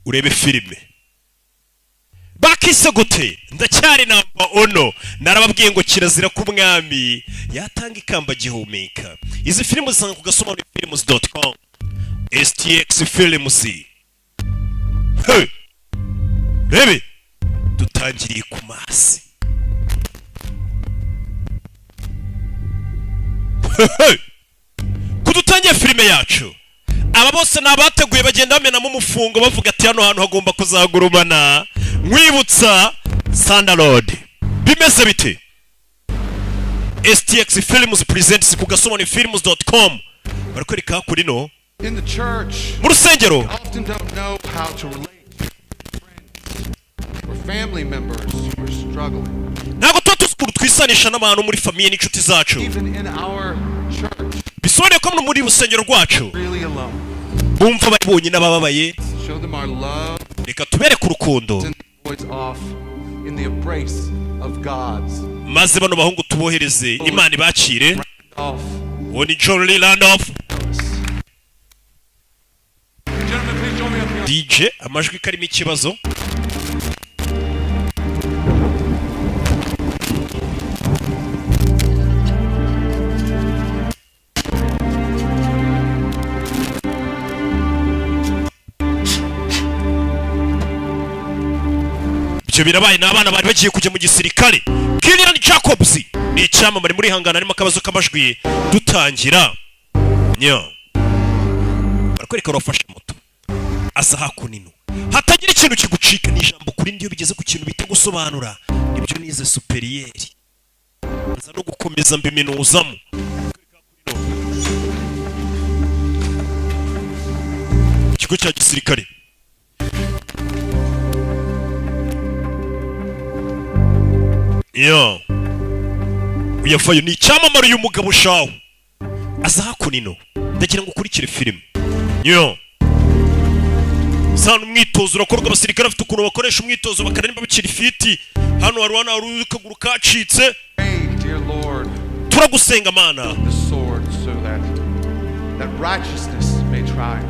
urebe filime bakise gute ndacyari namba ono narababwiye ngo kirazira ku mwami yatanga ikamba gihumeka izi filime zisanga ku gasoma muri films.com STX Films rebe dutangiriye ku masi kudutangiye filime yacu aba bose nabateguye bagenda bamenamo umufungo bavuga ati hano hantu hagomba kuzagurumana mwibutsa Sandalord bimeze bite STX Films presents ku gasoma ni films.com barakwereka kuri no in the church mu rusengero often don't know how to relate to friends or family members who are struggling ntago tuba twisanisha n'abantu muri famiye n'inshuti zacu even in our church bisobanuye ko muri rusengero rwacu really alone bumva bari bonyine abababaye show them our love reka tubereke urukundo off in the embrace of God's maze bano bahungu tubohereze Imana ibakire uwo ni John Randolph DJ amajwi karimo ikibazo Ibyo birabaye n'abana bari bagiye kujya mu gisirikare Kylian Jacobs ni icyamamare muri hangana arimo akabazo k'amajwi dutangira barakwereka rofasha moto asa hakunino hatagira ikintu kigucika ni ijambo kuri ndiyo bigeze ku kintu bita gusobanura ibyo nize superieri nza no gukomeza mbiminuzamo ikigo cya gisirikare uyafayo ni icyamamare uyu mugabo shawo aza hakunino ndagira ngo ukurikire filime sana umwitozo urakorwa abasirikare bafite ukuntu bakoresha umwitozo bakarimba bikiri fiti hano hari wana uri kaguru kacitse turagusenga mana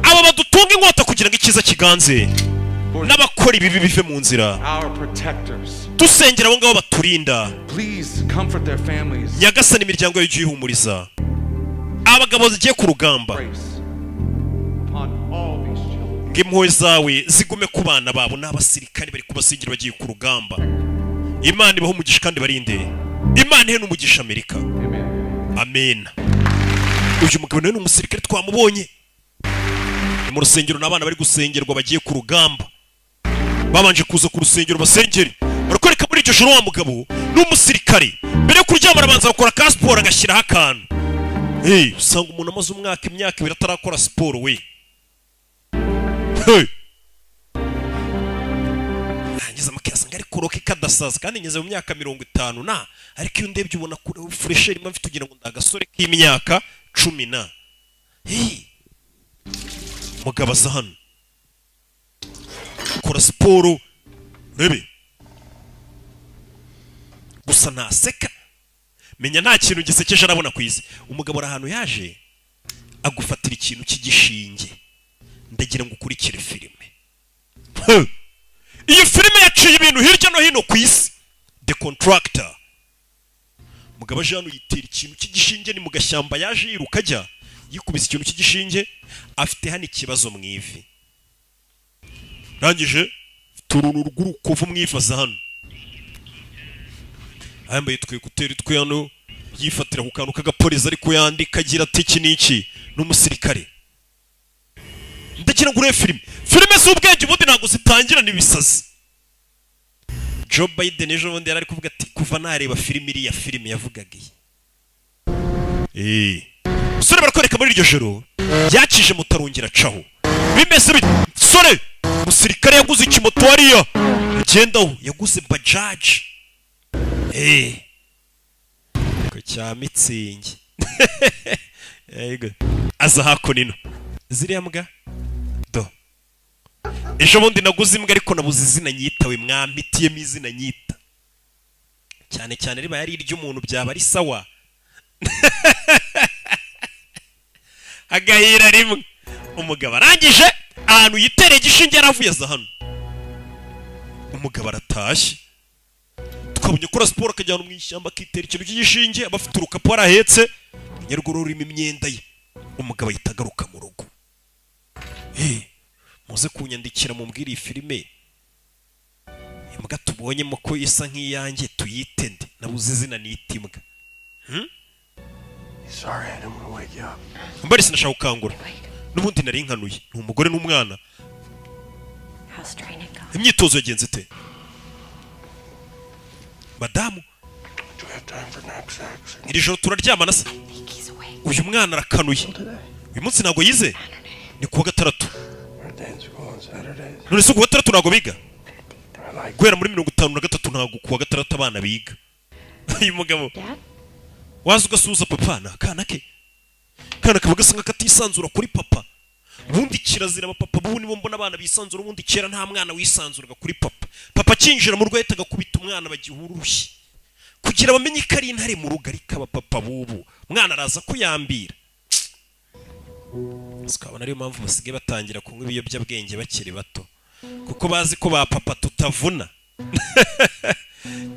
aba badutunga inkota kugira ngo ikiza kiganze n'abakora ibibi bive mu nzira dusengera abo ngabo baturinda nyagasani imiryango yawe igiye ihumuriza abagabo zigiye ku rugamba ngo impuhwe zawe zigume ku bana babo n'abasirikare bari kubasingira bagiye ku rugamba Imana ibaho umugisha kandi barinde Imana ihe n'umugisha Amerika amen uyu mugabo ni umusirikare twamubonye mu rusengero n'abana bari gusengerwa bagiye ku rugamba babanje kuza ku rusengero basengere barakwereka muri iryo joro wa mugabo n'umusirikare mbere yo kuryama arabanza gukora ka siporo agashyiraho akantu usanga umuntu amaze imyaka 2 atarakora siporo we nangiza amakiyasa ngari kuroke kadasaza kandi ngeze mu myaka 50 na ariko iyo ndebye ubona kure fresher imwe mfite ugira ngo ndagasore k'imyaka 10 na mugabo aza hano kora siporo rebe gusa ntaseka menya nta kintu gisekeje arabona kwize umugabo ari ahantu yaje agufatira ikintu cy'igishinge ndagira ngo ukurikire filime iyi filime yaciye ibintu hirya no hino ku isi The Contractor mugabo aje hano yitera ikintu cy'igishinge ni mu gashyamba yaje yiruka ajya yikubise ikintu cy'igishinge afite hano ikibazo mu ivi rangije turunu rw'urukovu mwifaza hano ayambaye twekuteri twe hano yifatira ku kantu k'agapolisi ariko yandika agira ati iki niki n'umusirikare ndagira ngo urebe filime z'ubwenge ubundi ntabwo zitangira n'ibisazi Joe Biden ejo bundi yari ari kuvuga ati kuva nareba filime iriya filime yavugaga sore barakwereka muri iryo joro yakije mutarongera caho bimeze bite sore umusirikare yaguze ikimoto hariya agendaho yaguze bajaji ko cya mitsingi aza hakunino ziriya mbwa do ejo bundi naguze imbwa ariko nabuze izina nyitawe mwampitiyemo izina nyita cyane cyane riba yari iry'umuntu byaba ari sawa agahira rimwe umugabo arangije ahantu yitereye igishinge yaravuye aza hano. Umugabo aratashye, twabonye kora siporo akajyana mu ishyamba akitera ikintu cy'igishinge, abafite urukapu arahetse, nyaruguru rurimo imyenda ye. Umugabo ahita agaruka mu rugo. Muze kunyandikira mumbwira iyi filime imbwa tubonyemo ko isa nk'iyanjye tuyite nde? Nabuze izina nita imbwa. Sorry, I didn't want to wake you up. Mbari sinashaka gukangura. N'ubundi nari nkanuye. Ni umugore n'umwana. Imyitozo yagenze ite? Madamu, Do we have time for knapsacks? iri joro turaryamana se? Uyu mwana arakanuye. Uyu munsi ntago yize? Ni kuwa gatandatu. None se kuwa gatandatu ntago biga? Guhera muri 53 ntago kuwa gatandatu abana biga. Uyu mugabo waza ugasuhuza papa na akana ke. Kana kaba gasa nk'akatisanzura kuri papa. Ubundi kirazira abapapa bubu nibo mbona abana bisanzura, ubundi kera nta mwana wisanzuraga kuri papa. Papa kinjira mu rugo yahitaga kubita umwana bagihura urushyi kugira bamenye ko ari intare mu rugo, ariko abapapa bubu mwana araza kuyambira. Sikabona ariyo mpamvu basigaye batangira kunywa ibiyobyabwenge bakiri bato, kuko bazi ko ba papa tutavuna.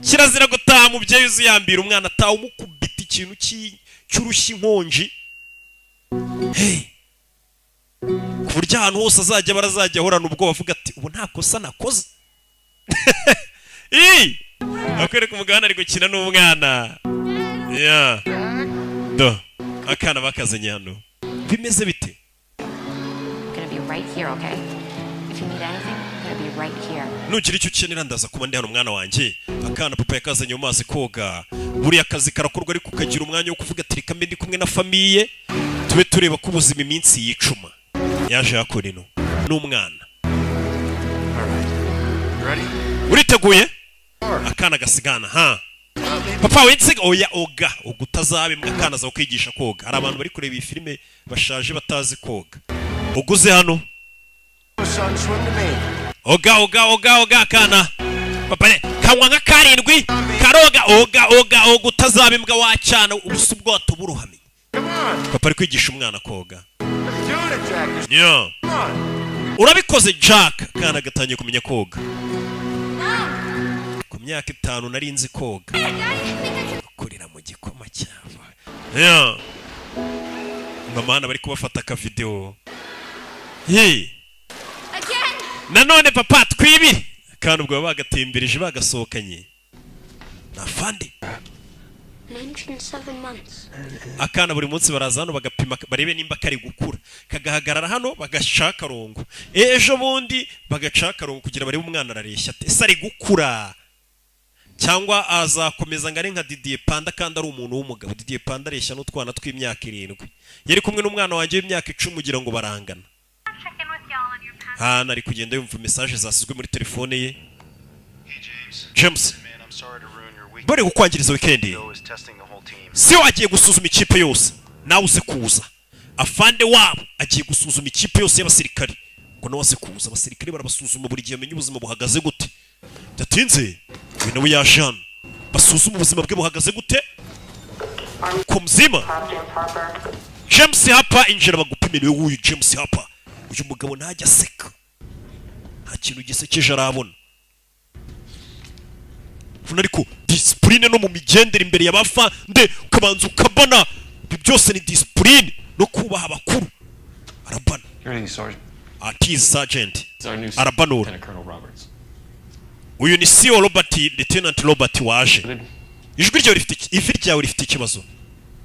Kirazira gutaha mubyeyi uziyambira umwana ataha umukubita ikintu cy'urushyi inkonji. Ku buryo ahantu hose azajya barazajya ahorana ubwo bavuga ati ubu nta kosa nakoze. Akwereka umugana ari gukina n'umwana. Do akana bakazanye hano bimeze bite? Nugira icyo ukenera ndaza kuba ndi hano mwana wanjye. Akana papa yakazanye mu mazi koga. Buriya akazi karakorwa ariko ukagira umwanya wo kuvuga ati reka mbe ndi kumwe na famiye tube tureba ko ubuzima iminsi yicuma. Yaje yakora ino n'umwana. Uriteguye? Akana gasigana papa wensiga oya oga ugutazabe mwakana za kwigisha koga. Hari abantu bari kureba iyi filime bashaje batazi koga. Uguze hano oga kana papa kanywa nka karindwi karoga oga ugutazabe mbwa wacana ubusubwo watuburuhame. Papa ari kwigisha umwana koga. Urabikoze Jack. Kana gatangiye kumenya koga. Ku myaka 5 nari nzi koga. Kurira mu gikoma cyava. Mama bari kubafata ka video. Nanone papa twibiri. Kandi ubwo bagatembereje bagasohokanye. Nafandi 107 months. Akana buri munsi baraza hano bagapima barebe nimba kari gukura, kagahagarara hano bagashaka rongo, ejo bundi bagashaka rongo kugira barebe umwana arareshya ate ese ari gukura cyangwa azakomeza ngare nka Didier Panda kandi ari umuntu w'umugabo. Didier Panda areshya n'utwana tw'imyaka 7 yari kumwe n'umwana wanjye w'imyaka 10 ugira ngo barangana. Nari kugenda yumva message zasizwe muri telefone ye. James, bari kukwangiriza weekend. Si wagiye gusuzuma ikipe yose nawe uze kuza. Afande wabo agiye gusuzuma ikipe yose y'abasirikare ngo nawe aze kuza. Abasirikare barabasuzuma buri gihe amenye ubuzima buhagaze gute. Datinze we nawe yajana basuzuma ubuzima bwe buhagaze gute ko mzima. James hapa injira bagupimira uyu James hapa. Uyu mugabo ntajya seka, nta kintu gisekeje arabona. Ariko discipline no mu migendere imbere y'abafande ukabanza ukabana byose ni discipline no kubaha abakuru. Arabana ati sergeant arabanura. Uyu ni CEO Robert, Lieutenant Robert waje. Ijwi ryawe rifite ikibazo.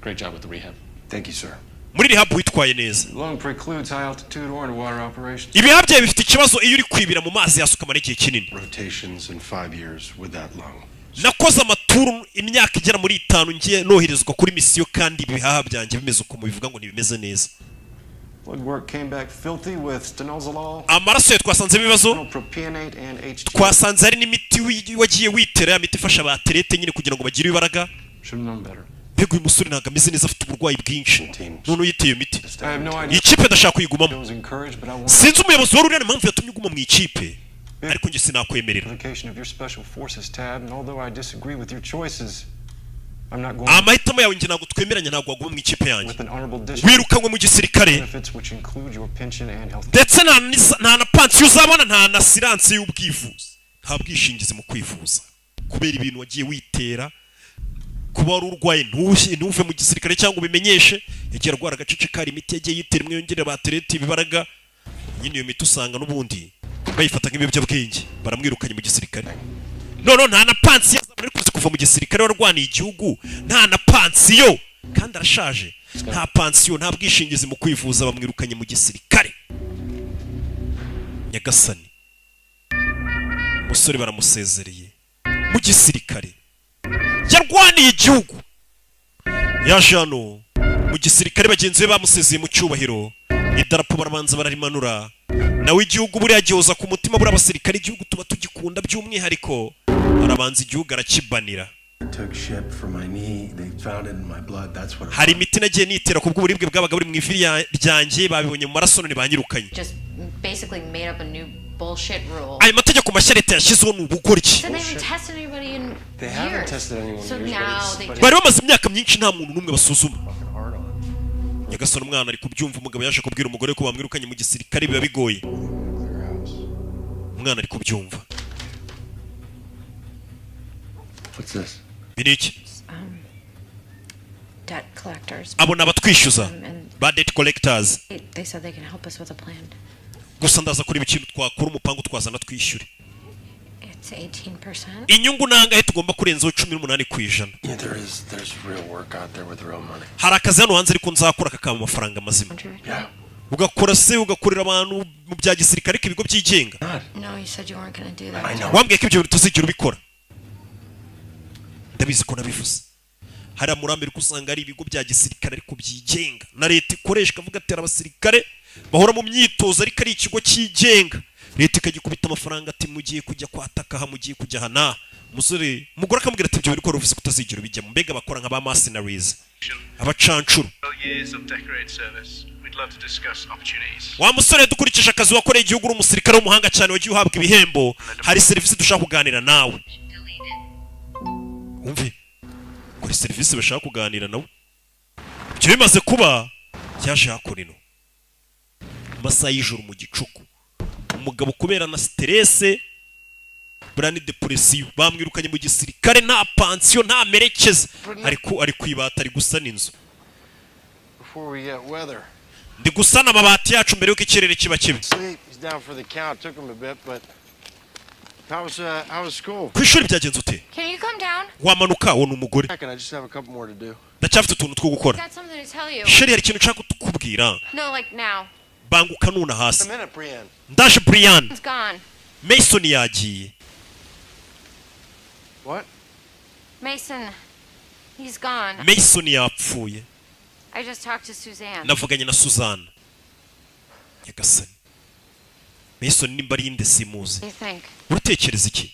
Great job with the rehab. Thank you, sir. Muri rehab witwaye neza. Lung precludes high altitude or underwater operations. Ibihaha byawe bifite ikibazo iyo uri kwibira mu mazi yasuka muri igihe kinini. Rotations in 5 years with that lung. Nakoze amaturu imyaka igera muri 5 ngiye noherezwa kuri misiyo kandi ibihaha byanjye bimeze uko mubivuga ngo ntibimeze neza. Blood work came back filthy with stenozolol. Amaraso twasanze ibibazo. Twasanze ari n'imiti wagiye witera, imiti ifasha abaterete nyine kugira ngo bagire ibaraga. Mbega uyu musore ntago ameze neza, afite uburwayi bwinshi none uyiteye imiti. Ikipe ndashaka kuyigumamo. Sinzi umuyobozi wari uriya impamvu yatumye uguma mu ikipe, ariko njye sinakwemerera. I'm not going amahitamo yawe njye ntabwo twemeranya, ntabwo waguma mu ikipe yanjye. with an honorable district Wirukanwe mu gisirikare benefits which include your pension and health. ndetse nta na pansiyo uzabona, nta na siranse y'ubwivuzi, nta bwishingizi mu kwivuza kubera ibintu wagiye witera. Kuba wari urwaye ntuve mu gisirikare cyangwa ubimenyeshe, yagiye arwara agace kari imiti yagiye yitera imwe yongera baterete ibibaraga, nyine iyo miti usanga n'ubundi bayifata nk'ibiyobyabwenge, baramwirukanye mu gisirikare. None nta na pansiyo azabona ari kuva mu gisirikare warwaniye igihugu, nta na pansiyo kandi arashaje, nta pansiyo, nta bwishingizi mu kwivuza, bamwirukanye mu gisirikare. Nyagasani, umusore baramusezereye mu gisirikare, yarwaniye igihugu, yaje hano mu gisirikare, bagenzi be bamusezeye mu cyubahiro, idarapo barabanza bararimanura, nawe igihugu buriya gihoza ku mutima, buriya abasirikare igihugu tuba tugikunda by'umwihariko, arabanza igihugu arakibanira. Hari imiti nagiye nitera ku bw'uburibwe bwabaga buri mu ivi ryanjye, babibonye mu maraso none banyirukanye. Ayo mategeko mashya leta yashyizeho ni ubugoryi. Bari bamaze imyaka myinshi nta muntu n'umwe basuzuma. Nyagasani, umwana ari kubyumva, umugabo yaje kubwira umugore ko bamwirukanye mu gisirikare biba bigoye. Umwana ari kubyumva. Biniki? Abo ni abatwishyuza, ba debt collectors. Gusa ndaza kureba ikintu twakora umupango twazana twishyure. Inyungu nangahe tugomba kurenzaho 18%. Hari akazi hano hanze ariko nzakora kakaba amafaranga mazima. Ugakora se, ugakorera abantu mu bya gisirikare k'ibigo byigenga. Wambwiye ko ibyo tuzigira ubikora. Ndabizi ko nabivuze. Hari amurambere kusanga ari ibigo bya gisirikare ariko byigenga, na leta ikoresha kavuga atera abasirikare bahora mu myitozo ariko ari ikigo cyigenga, leta ikagikubita amafaranga ati mugiye kujya kwataka ha, mugiye kujya hana. Umusore mugora akamubwira ati ibyo bikora uvuze kutazigira bijya mu mbega bakora nk'aba mercenaries, abacancuro. Wa musore, dukurikije akazi wakoreye igihugu, uri umusirikare w'umuhanga cyane, wagiye uhabwa ibihembo, hari serivisi dushaka kuganira nawe. Umve, kuri serivisi bashaka kuganira nawe. Ibyo bimaze kuba, yaje hakurino masaha y'ijoro mu gicuku, umugabo kubera na stress burani depression bamwirukanye mu gisirikare, nta pansiyo, nta merekeza, ari kwibata, ari gusana inzu. Ndi gusana amabati yacu mbere yuko ikirere kiba kibi. Kwishuri byagenze ute? Wamanuka, wo n'umugore. Ndacyafite utuntu two gukora. Sheri, hari ikintu nshaka kukubwira. Banguka nuna hasi. Ndaje Brian. Mason yagiye. What? Mason, he's gone. Mason yapfuye. I just talked to Suzanne. Navuganye na Suzanne. Nyagasani, Mason nimba ari inde simuzi. Uratekereza iki?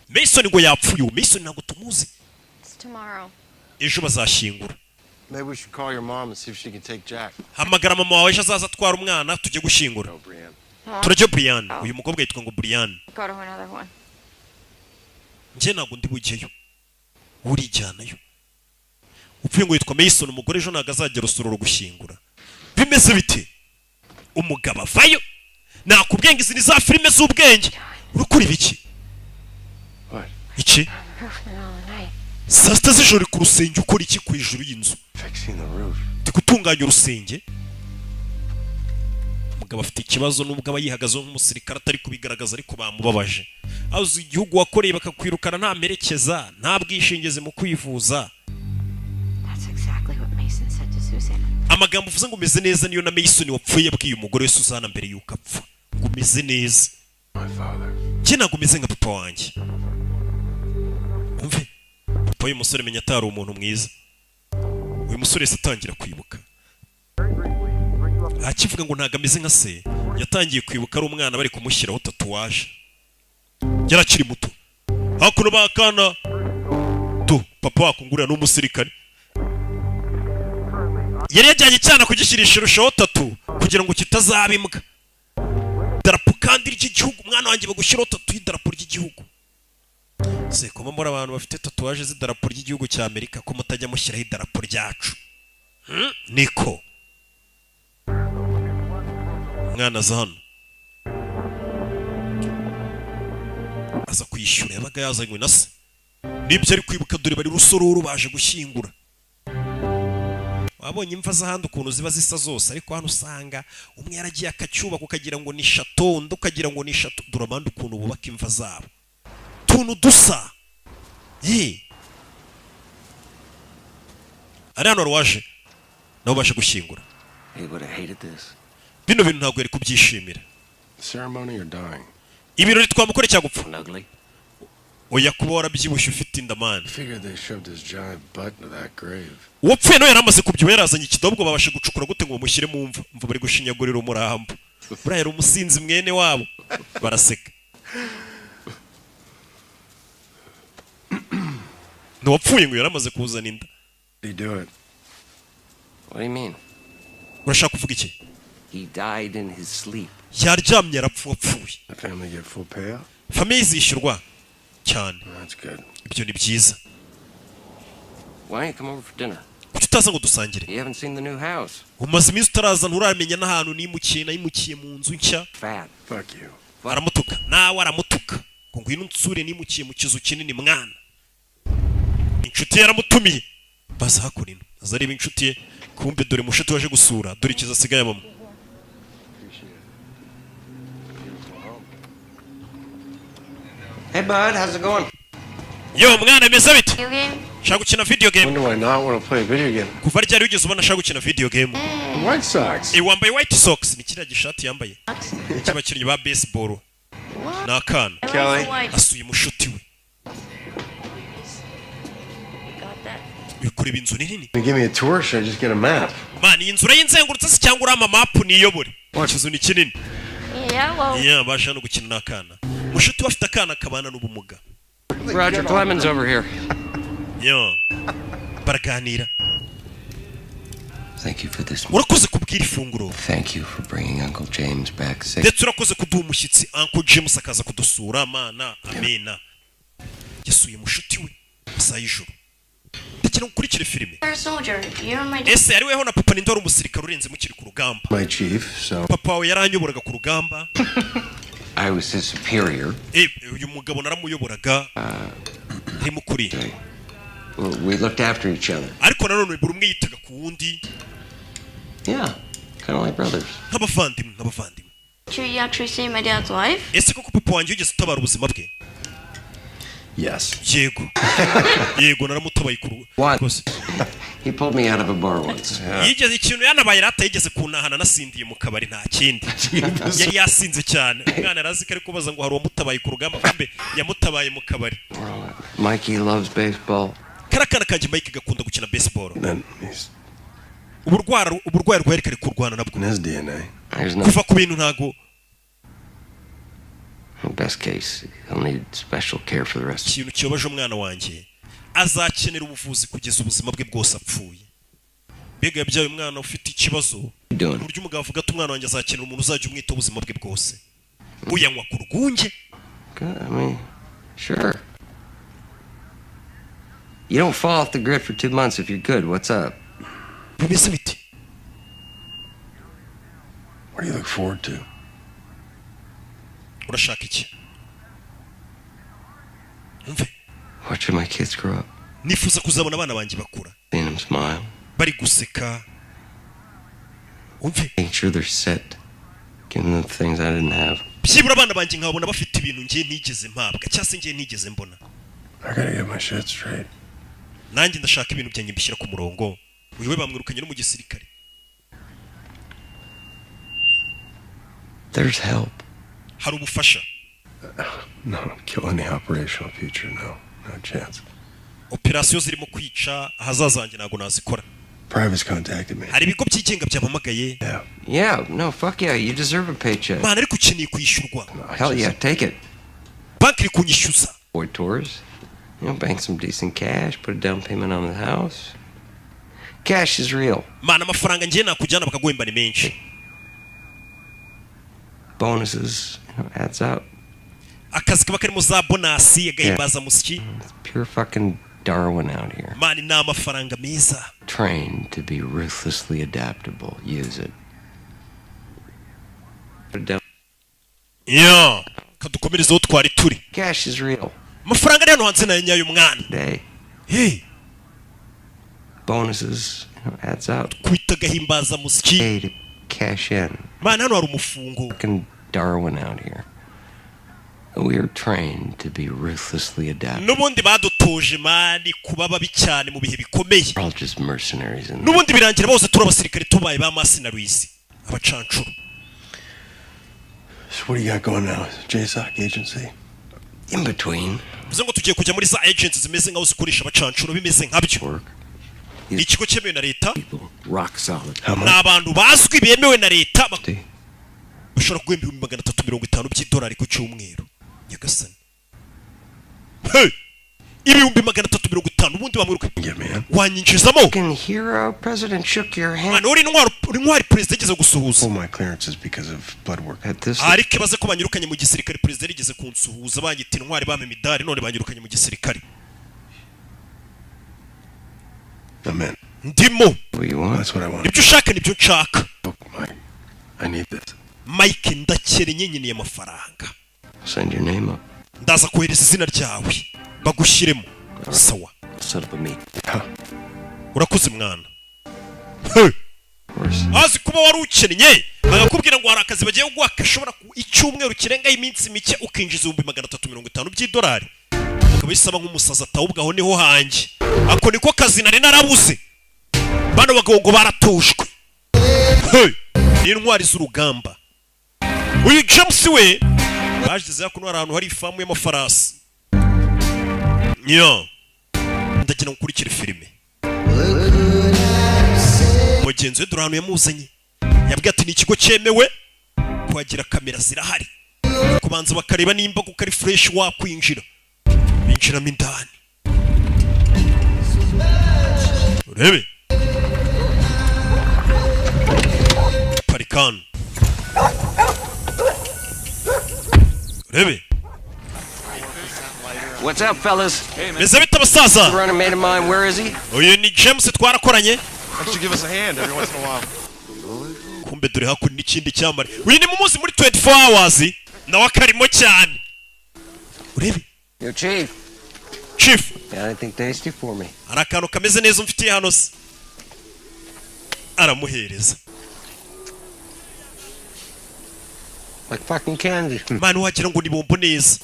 Mason ngo yapfuye, Mason ntabwo tumuzi. It's tomorrow. Ejo bazashyingura. Maybe we should call your mom and see if she can take Jack. Hamagara mama wawe ejo azaza atwara umwana tujye gushyingura. Turajya Brian, uyu mukobwa yitwa ngo Brian. Go to another one. Nje ntabwo ndi bujyeyo. Urijyanayo. Upfuye ngo yitwa Mason, umugore ejo ntabwo azagera usororo gushyingura. Bimeze bite? Umugabo avayo. Nakubwiye ngo izi ni za filime z'ubwenge. Urukuri biki? Iki? Saa sita z'ijoro ku rusenge ukora iki ku ijuru y'inzu? Ndi gutunganya urusenge. Umugabo afite ikibazo n'ubwo aba yihagazeho nk'umusirikare atari kubigaragaza ariko bamubabaje. Azi igihugu wakoreye bakakwirukana nta merekeza, nta bwishingizi mu kwivuza. Amagambo uvuze ngo umeze neza niyo na Mason wapfuye yabwiye umugore we Suzanne mbere yuko apfa. Ngo umeze neza. Njye ntabwo umeze nka papa wanjye. Umve, papa uyu musore menya atari umuntu mwiza. Uyu musore yese atangira kwibuka. Akivuga ngo ntabwo ameze nka se, yatangiye kwibuka ari umwana bari kumushyiraho tatuwaje. Yarakiri muto. Hakuno bakana tu papa wakungurira n'umusirikare. Yari yajyanye cyana kugishirisha irushaho tatu kugira ngo kitazabimbwa. Darapo kandi ry'igihugu, umwana wanjye bagushyiraho tatu y'idarapo ry'igihugu. se kuba muri abantu bafite tatuwaje z'idarapo ry'igihugu cya Amerika ko mutajya mushyiraho idarapo ryacu niko mwana za hano aza kwishyura yabaga yazanywe na se nibyo ari kwibuka dore bari rusororo baje gushyingura wabonye imva z'ahandi ukuntu ziba zisa zose ariko hano usanga umwe yaragiye akacyubaka ukagira ngo ni chateau undi ukagira ngo ni chateau dore abandi ukuntu bubaka imva zabo tuntu dusa ari hano waje nabo baje gushyingura bino bintu ntabwo yari kubyishimira ibirori twamukore cyagupfa oya kuba warabyibushye ufite inda mani uwapfuye nawe yaramaze kubyibuha yarazanye ikidobwo babashe gucukura gute ngo bamushyire mu mva mva bari gushinyagurira umurambo buriya yari umusinzi mwene wabo baraseka ntiwapfuye ngo yaramaze kuzana inda urashaka kuvuga iki yaryamye yarapfuye famiye izishyurwa cyane ibyo ni byiza kuki utaza ngo dusangire umaze iminsi utaraza nturamenya n'ahantu nimukiye mu nzu nshya aramutuka nawe aramutuka ngo ngwino unsure nimukiye mu kizu kinini mwana inshuti yaramutumiye baza hakurino aza areba inshuti ye kumbe dore mushuti waje gusura dore ikiza asigaye abamo Hey bud, how's it going? Yo mwana meza bite? Shaka gukina video game. When do I not want to play a video game? Kuva ryari ugeze ubona shaka gukina video game? White Sox. Wambaye White Sox ni kiriya gishati yambaye. Cy'abakinnyi ba baseball. Nakana. Kelly. Asuye mushuti we. Ukuri inzu nini? Give me a tour, should I just get a map? Man, iyi nzu urayinzengurutse se cyangwa urama map niyobore? Ikizu ni kinini. Yeah, basha no gukina nakana. Mushuti we afite akana kabana n'ubumuga. Roger Clemens over here. Yo. Baraganira. Thank you for this. Urakoze kubwira ifunguro. Thank you for bringing Uncle James back safe. Ndetse urakoze kuduha umushyitsi Uncle James akaza kudusura mana amena. Yasuye mushuti we saa y'ijoro. Ndekera gukurikira filime. Ese ari weho na papa ninde wari umusirikare urenze mukiri ku rugamba. My chief, so. Papa we yaranyoboraga ku rugamba. I was his superior. Uyu mugabo naramuyoboraga. Ntimukuri. We looked after each other. Ariko nanone buri umwe yitaga ku wundi. Yeah, kind of like brothers. Nk'abavandimwe. You actually saved my dad's life? Ese koko papa wanjye yigeze utabara ubuzima bwe? Yes. Yego naramutabaye ku Once. He pulled me out of a bar once. Yigeze ikintu yanabaye rata yigeze kunahana nasindiye mu kabari nta kindi. Yari yasinze cyane. Umwana arazi ko ari kubaza ngo hari uwamutabaye ku rugamba kumbe yamutabaye mu kabari. Mikey loves baseball. Karakana kanje Mike gakunda gukina baseball. Uburwayi rwerekare kurwana nabwo. Kuva ku bintu ntago. In best case, he'll need special care for the rest. Ikintu kiyobaje umwana wanjye azakenera ubuvuzi kugeza ubuzima bwe bwose apfuye. Mbega yabyaye umwana ufite ikibazo. Buryo umugabo avuga ati umwana wanjye azakenera umuntu uzajya umwita ubuzima bwe bwose. Uyanywa ku rwunge. I mean, sure. You don't fall off the grid for 2 months if you're good. What's up? Bimeze bite? What do you look forward to? Urashaka iki? Umve. Watching my kids grow up. Nifuza kuzabona abana banjye bakura. Seeing them smile. Bari guseka. Umve. Making sure they're set. Giving them things I didn't have. Byibura abana banjye nkabona bafite ibintu ngiye ntigeze mpabwa cyangwa se ngiye ntigeze mbona. I gotta get my shit straight. Nanjye ndashaka ibintu byanjye mbishyira ku murongo. Uyu we bamwirukanye no mu gisirikare. There's help. Hari ubufasha. No, kill any operational future, no chance. Operasiyo zirimo kwica ahazaza hanjye ntago nazikora. Private's contacted me. Hari ibigo byigenga byamamagaye. Yeah, no, fuck yeah, you deserve a paycheck. Mana ariko ukeneye kwishyurwa. Hell yeah, take it. Banki iri kunyishyuza. Boy tours. You know, bank some decent cash, put a down payment on the house. Cash is real. Mana amafaranga ngiye nakujyana bakaguhemba ni menshi. Bonuses, adds up. akazi kaba karimo za bonasi agahimbaza musiki Pure fucking Darwin out here. mani ni amafaranga meza. Trained to be ruthlessly adaptable. Use it. Yeah, kadukomerezeho twari turi. Cash is real. Amafaranga ari hano hanze na nyayo mwana. Day. Hey. Bonuses, adds up. Kwita gahimbaza musiki. Pay to cash in. Mana hano hari umufungo. Fucking Darwin out here. We are trained to be ruthlessly adaptable. Nubundi badutoje mani kuba babi cyane mu bihe bikomeye. We're all just mercenaries in Nubundi birangira bose turi abasirikare tubaye ba mercenaries. Abacancuro. So what do you got going now? JSOC agency? in between. Bivuze ngo tugiye kujya muri za agents zimeze nkaho zikoresha abacancuro bimeze nkabyo. Work. Ni ikigo cyemewe na leta. Rock solid. How Ni much? abantu bazwi bemewe na leta. Stay. Bashobora guhemba $350 by'idolari ku cyumweru. Nyagasani. Hey! Ibihumbi $350 ubundi bamwiruka. Yeah, man. Wanyinjizamo. Fucking hero, President shook your hand. Mano uri intwari president yigeze gusuhuza. Pull my clearances because of blood work. At this, Ariko baze ko banyirukanye mu gisirikare president yigeze kunsuhuza banyita intwari bame midari none banyirukanye mu gisirikare. I'm in. Ndimo. what you want? That's what I want. Ibyo ushaka nibyo nshaka. Look, Mike, I need this. Mike ndakere nyenyeneye amafaranga. Send your name up. Ndaza kohereza izina ryawe. Bagushyiremo. Sawa. Set up a meet. Huh. Urakoze mwana. Hey! Of course. Azi kuba wari ukennye bagakubwira ngo hari akazi bagiye guha kashobora icyumweru kirengaho iminsi mike ukinjiza $350 by'idolari. Ukaba bisaba nk'umusaza atawubwaho niho hanjye. Ako niko kazi nari narabuze. Bano bagabo ngo baratoshwe. Hey! Ni intwari z'urugamba. Uyu James we bagize yakuno ahantu hari ifamu y'amafarasi. Nyo. Ndagira gukurikira filime. Mugenzi we durano yamuzanye. Yabwiye ati ni ikigo cyemewe kuhagira kamera zirahari. Kubanza bakareba nimba kuko ari fresh wakwinjira. Binjiramo indani. Urebe. Parikano. Urebe. What's up, fellas? Meze bita basaza. Running mate of mine, where is he? Uyu ni James twarakoranye. Why don't you give us a hand every once in a while? Kumbe dore hakuri n'ikindi cyamare. Uyu ni mu munsi muri 24 hours. Nawe akarimo cyane. Urebe. Yo, Chief. Chief. Got anything tasty for me? Hari akantu kameze neza umfitiye hano se. Aramuhereza. Like fucking candy. Mani wagira ngo ni bombo neza.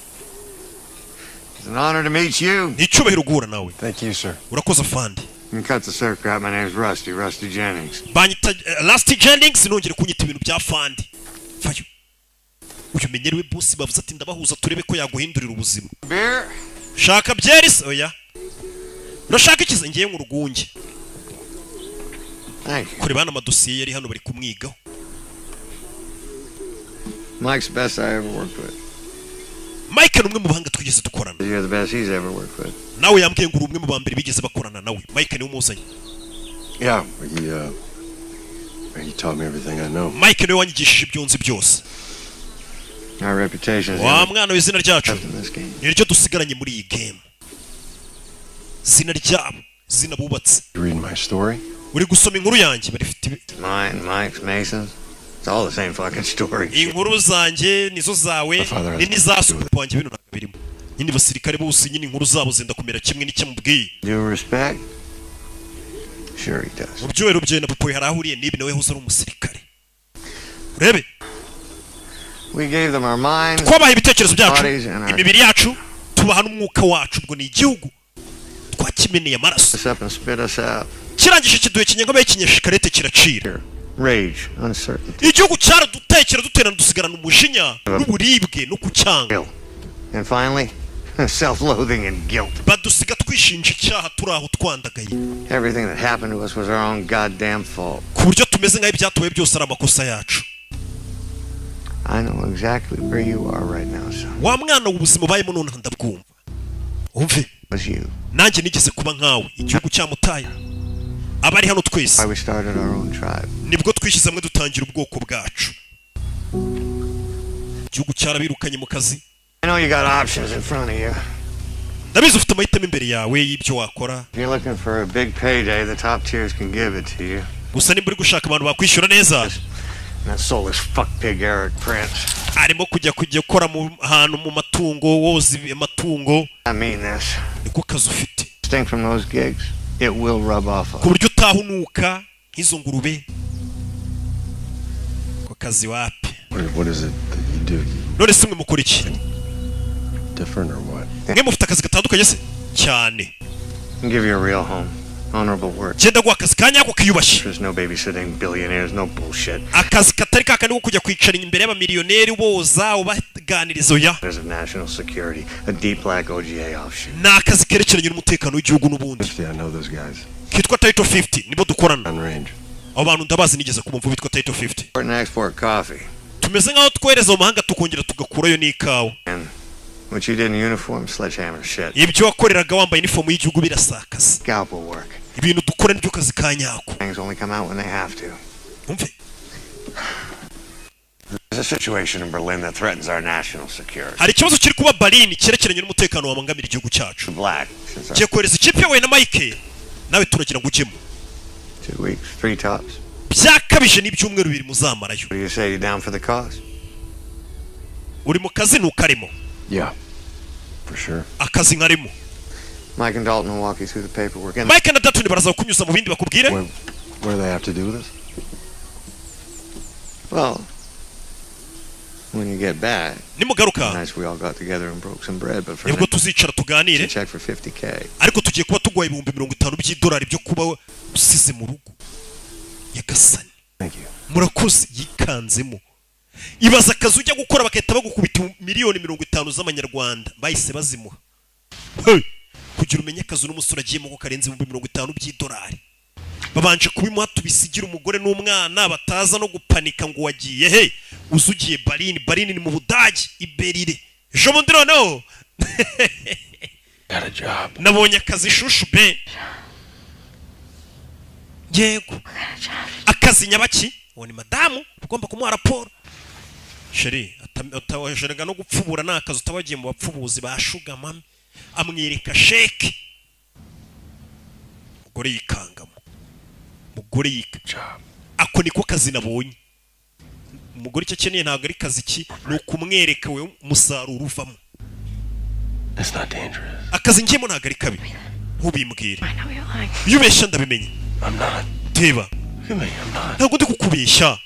It's an honor to meet you. Ni icyubahiro guhura nawe. Thank you, sir. Urakoze fandi. You can cut the circle out. My name's Rusty Jennings. Banyita Rusty Jennings nongere kunyita ibintu bya fandi. Fayo. Uyu menyerewe boss bavuze ati ndabahuza turebe ko yaguhindurira ubuzima. Beer? Shaka byeris oya. Urashaka ikize ngiye mu rugunge. Thank you. Kuri bana amadosiye yari hano bari kumwigaho. Mike's the best I ever worked with. Mike ni umwe mu bahanga twigeze dukorana. You're the best he's ever worked with. Nawe yambwiye ngo uri umwe mu bambere bigeze bakorana nawe. Mike ni umuzanye. Yeah, he taught me everything I know. Mike niwe wanyigishije ibyo nzi byose. Our reputation is Wa mwana w'izina ryacu. in this game. Niryo dusigaranye muri iyi game. Zina ryabo, zina bubatse. You reading my story? Uri gusoma inkuru yanjye barifite Mine, Mike's, Mason's. It's all the same fucking story. inkuru zanjye nizo zawe My father has ni nothing to do nizasuku with wanjye bino ntabwo birimo. Nyine basirikare bose nyine inkuru zabo zenda kumera kimwe n'icyamubwiye. Due respect? Sure he does. Mu byubahiro bye na papa hari ahuriye nibi nawe yahoze ari umusirikare. Urebe We gave them our minds. twabaha ibitekerezo byacu Bodies and our- imibiri yacu tubaha n'umwuka wacu ubwo ni igihugu twakimeneye amaraso Us up and spit us out. kirangije kiduhe kinyenga bayikinyeshikarete kiracira. Rage, uncertainty, Igihugu cyaradutekera duterana dusigarana umujinya n'uburibwe no kucyanga. and finally, self-loathing and guilt. Badusiga twishinja icyaha turi aho twandagaye Everything that happened to us was our own goddamn fault. ku buryo tumeze nk'aho ibyatubaye byose ari amakosa yacu. I know exactly where you are right now, son. Wa mwana w'ubuzima ubayemo nonaha ndabwumva. Umve It was you. nanjye nigeze kuba nkawe igihugu cyamutaye. Abari hano twese Why we started our own tribe. nibwo twishyize hamwe dutangira ubwoko bwacu. Igihugu cyarabirukanye mu kazi. I know you got options in front of you. ndabizi ufite amahitamo imbere yawe y'ibyo wakora. If you're looking for a big payday, the top tiers can give it to you. gusa nimba uri gushaka abantu bakwishyura neza. That soulless fuck pig Eric Prince. arimo kujya gukora mu hantu mu matungo woza amatungo. I mean this. niko kazi ufite. Staying from those gigs, it will rub off. ku buryo utahunuka nk'izo ngurube. ko kazi wapi. What is it that you do? none simwe mukora iki? Different or what? mwe mufite akazi gatandukanye se cyane. Give you a real home. Honorable work. genda guha akazi kanyako kiyubashye. There's no babysitting billionaires, no bullshit. akazi katari kakandi ko kujya kwicara imbere y'abamiliyoneri boza ubaganiriza oya. There's a national security, a deep black OGA offshoot. ni akazi kerekeranye n'umutekano w'igihugu n'ubundi. 50, I know those guys. kitwa Title 50 nibo dukorana. On range. abo bantu ndabazi nigeze kumva bitwa Title 50. Import and export coffee. tumeze nk'aho twohereza mu mahanga tukongera tugakurayo n'ikawa. And what you did in uniform, sledgehammer shit. ibyo wakoreraga wambaye inifomu y'igihugu birasakaza. Scalpel work. ibintu dukora nibyo kazi kanyako. Things only come out when they have to. umve. There's a situation in Berlin that threatens our national security. hari ikibazo kiri kuba Berlin cyerekeranye n'umutekano wabangamira igihugu cyacu. Black. ngiye kohereza ikipe yawe na Mike nawe turagira ngo ujyemo. 2 weeks, 3 tops. byakabije n'ibyumweru bibiri muzamarayo. What do you say? You down for the cause? uri mu kazi ntukarimo. Yeah. For sure. akazi nkarimo. Mike and Dalton will walk you through the paperwork. And Mike na Dalton baraza kunyuza mu bindi bakubwire. What do they have to do with this? well, when you get back, nimugaruka nice we all got together and broke some bread, but for nibwo now, tuzicara tuganire. check for 50K. ariko tugiye kuba tuguhaye $50,000 by'idolari byo kuba usize mu rugo. yagasani. Thank you. murakoze yikanzemo. ibaza akazi ujya gukora bagahita bagukubita $50,000 z'amanyarwanda bahise bazimuha. kugira umenye akazi n'umusore agiyemo ko karenze $50,000 by'idolari. babanje kubimuha tubisigira umugore n'umwana bataza no gupanika ngo wagiye uzugiye Berlin ni mu Budage iberire. ejo bundi noneho Got a job. nabonye akazi shushu be. yego akazi nyabaki uwo ni madamu ugomba kumuha raporo. sheri atawajerega no gupfubura n'akazi utabagiye mu bapfubuzi ba shuga mami amwereka sheke. mugore yikangamo. mugore yika. ako niko kazi nabonye. umugore icyo akeneye ntabwo ari kazi ki ni ukumwereka we umusaruro uvamo. It's not dangerous. akazi ngiyemo ntabwo ari kabi ntubimbwire. I know you're lying. iyo ubeshya ndabimenye. I'm not. Teba I'm not. ntabwo ndi kukubeshya.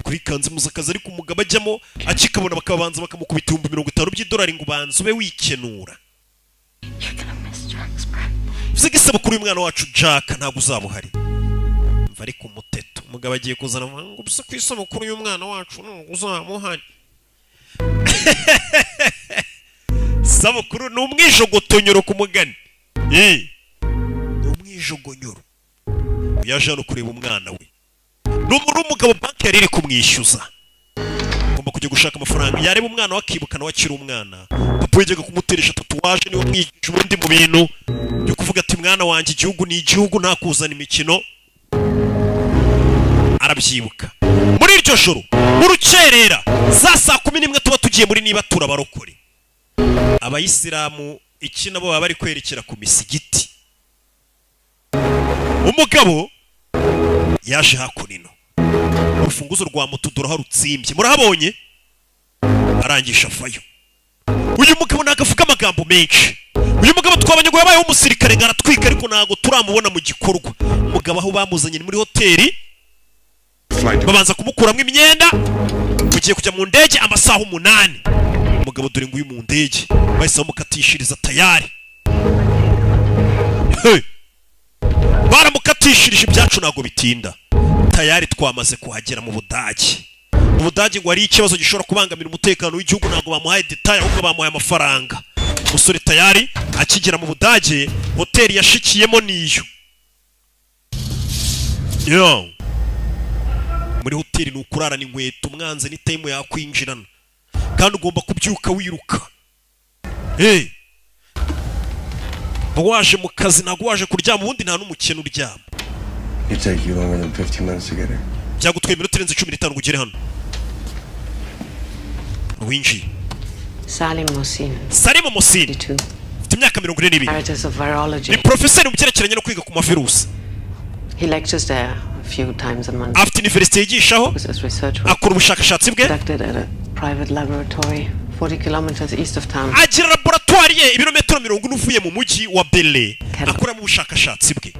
kuri kanzi muza akazi ariko umugabo ajyamo akikabona bakabanza bakamukubita $50,000 by'idolari ngo ubanze ube wikenura. You're gonna miss Jack's birthday. uvuze isabukuru y'umwana wacu Jack ntabwo uzaba uhari. mva ariko umuteto umugabo agiye kuzana ngo ubusa ku isabukuru y'umwana wacu ntabwo uzaba uhari. sabukuru ni umwijogotonyoro ku mugani. ni umwijogonyoro. yaje hano kureba umwana we. n'umugabo banki yari iri kumwishyuza. agomba kujya gushaka amafaranga yareba umwana we akibuka nawe akiri umwana. papa yajyaga kumuteresha tatuwaje niwe mwigisha ubundi mu bintu byo kuvuga ati mwana wanjye igihugu ni igihugu nta kuzana imikino. arabyibuka. muri iryo joro mu rukerera za saa 11 tuba tugiye muri niba turabarokore. abayisilamu iki nabo baba bari kwerekera ku misigiti. umugabo yaje hakunino. urufunguzo rwa moto dore harutsimbye murahabonye. arangisha afayo. uyu mugabo nagavuga amagambo menshi. uyu mugabo twabanye ngo yabayeho umusirikare ngaratwika ariko ntago turamubona mu gikorwa. umugabo aho bamuzanye muri hoteli babanza kumukuramo imyenda. mugiye kujya mu ndege amasaha 8. umugabo dore ngo uyu mu ndege bahise bamukatishiriza tayari. baramukatishirije ibyacu ntago bitinda. tayari twamaze kuhagera mu Budage. mu Budage ngo ari ikibazo gishobora kubangamira umutekano w'igihugu ntago bamuhaye detail ahubwo bamuhaye amafaranga. umusore tayari akigera mu Budage hoteli yashikiyemo niyo. muri hoteli ni ukurarana inkweto umwanze ni time yakwinjirana kandi ugomba kubyuka wiruka. waje mu kazi ntago waje kuryama ubundi nta n'umukene uryama. It take you longer than 15 minutes to get here. byagutwaye iminota irenze 15 ngo ugere hano. winjiye Salim Mohsin, Salim Mohsin 22, afite imyaka 42 Emeritus of Virology. ni professeur mu byerekeranye no kwiga ku mavirusi He lectures there a few times a month. afite university yigishaho His research work akora ubushakashatsi bwe conducted at a private laboratory 40 kilometers east of town. agira laboratoire ye ibirometero 40 uvuye mu mujyi wa Bele akoramo ubushakashatsi bwe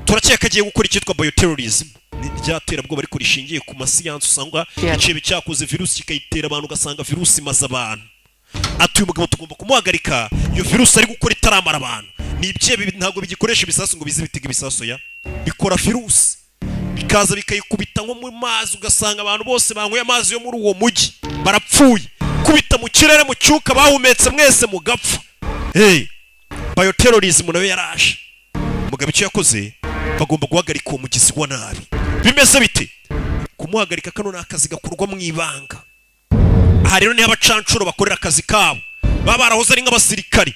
turakeka agiye gukora icyitwa bioterrorism ry'aterabwoba ariko rishingiye ku masiyansi usanga icebe cyakoze virusi kikayitera abantu ugasanga virusi imaze abantu atuye umugabo tugomba kumuhagarika iyo virusi ari gukora itaramara abantu ni ibyebe ntabwo bigikoresha ibisasu ngo bize bitiga ibisasu ya bikora virusi bikaza bikayikubita nko mu mazi ugasanga abantu bose banyweye amazi yo muri uwo mujyi barapfuye kubita mu kirere mu cyuka bahumetse mwese mugapfa bioterrorism nawe yaraje umugabo icyo yakoze bagomba guhagarika uwo mugizi wa nabi bimeze bite kumuhagarika kano ni akazi gakorwa mu ibanga aha rero niho abacancuro bakorera akazi kabo baba barahoze ari nk'abasirikari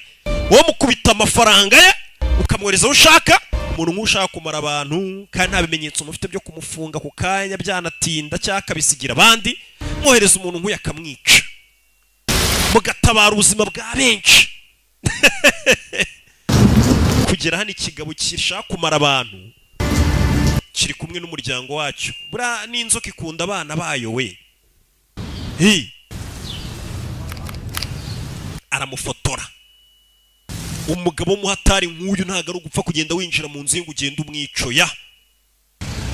wowe mukubita amafaranga ye ukamwohereza aho ushaka umuntu nk'ushaka kumara abantu kandi nta bimenyetso mufite byo kumufunga ku kanya byanatinda cyangwa akabisigira abandi mwohereza umuntu nk'uyu akamwica mugatabara ubuzima bwa benshi kugera hano ikigabo kirashaka kumara abantu kiri kumwe n'umuryango wacyo bura n'inzoka ikunda abana bayo we aramufotora umugabo w'umuhatari nk'uyu ntabwo ari ugupfa kugenda winjira mu nzu ye ngo ugende umwico ya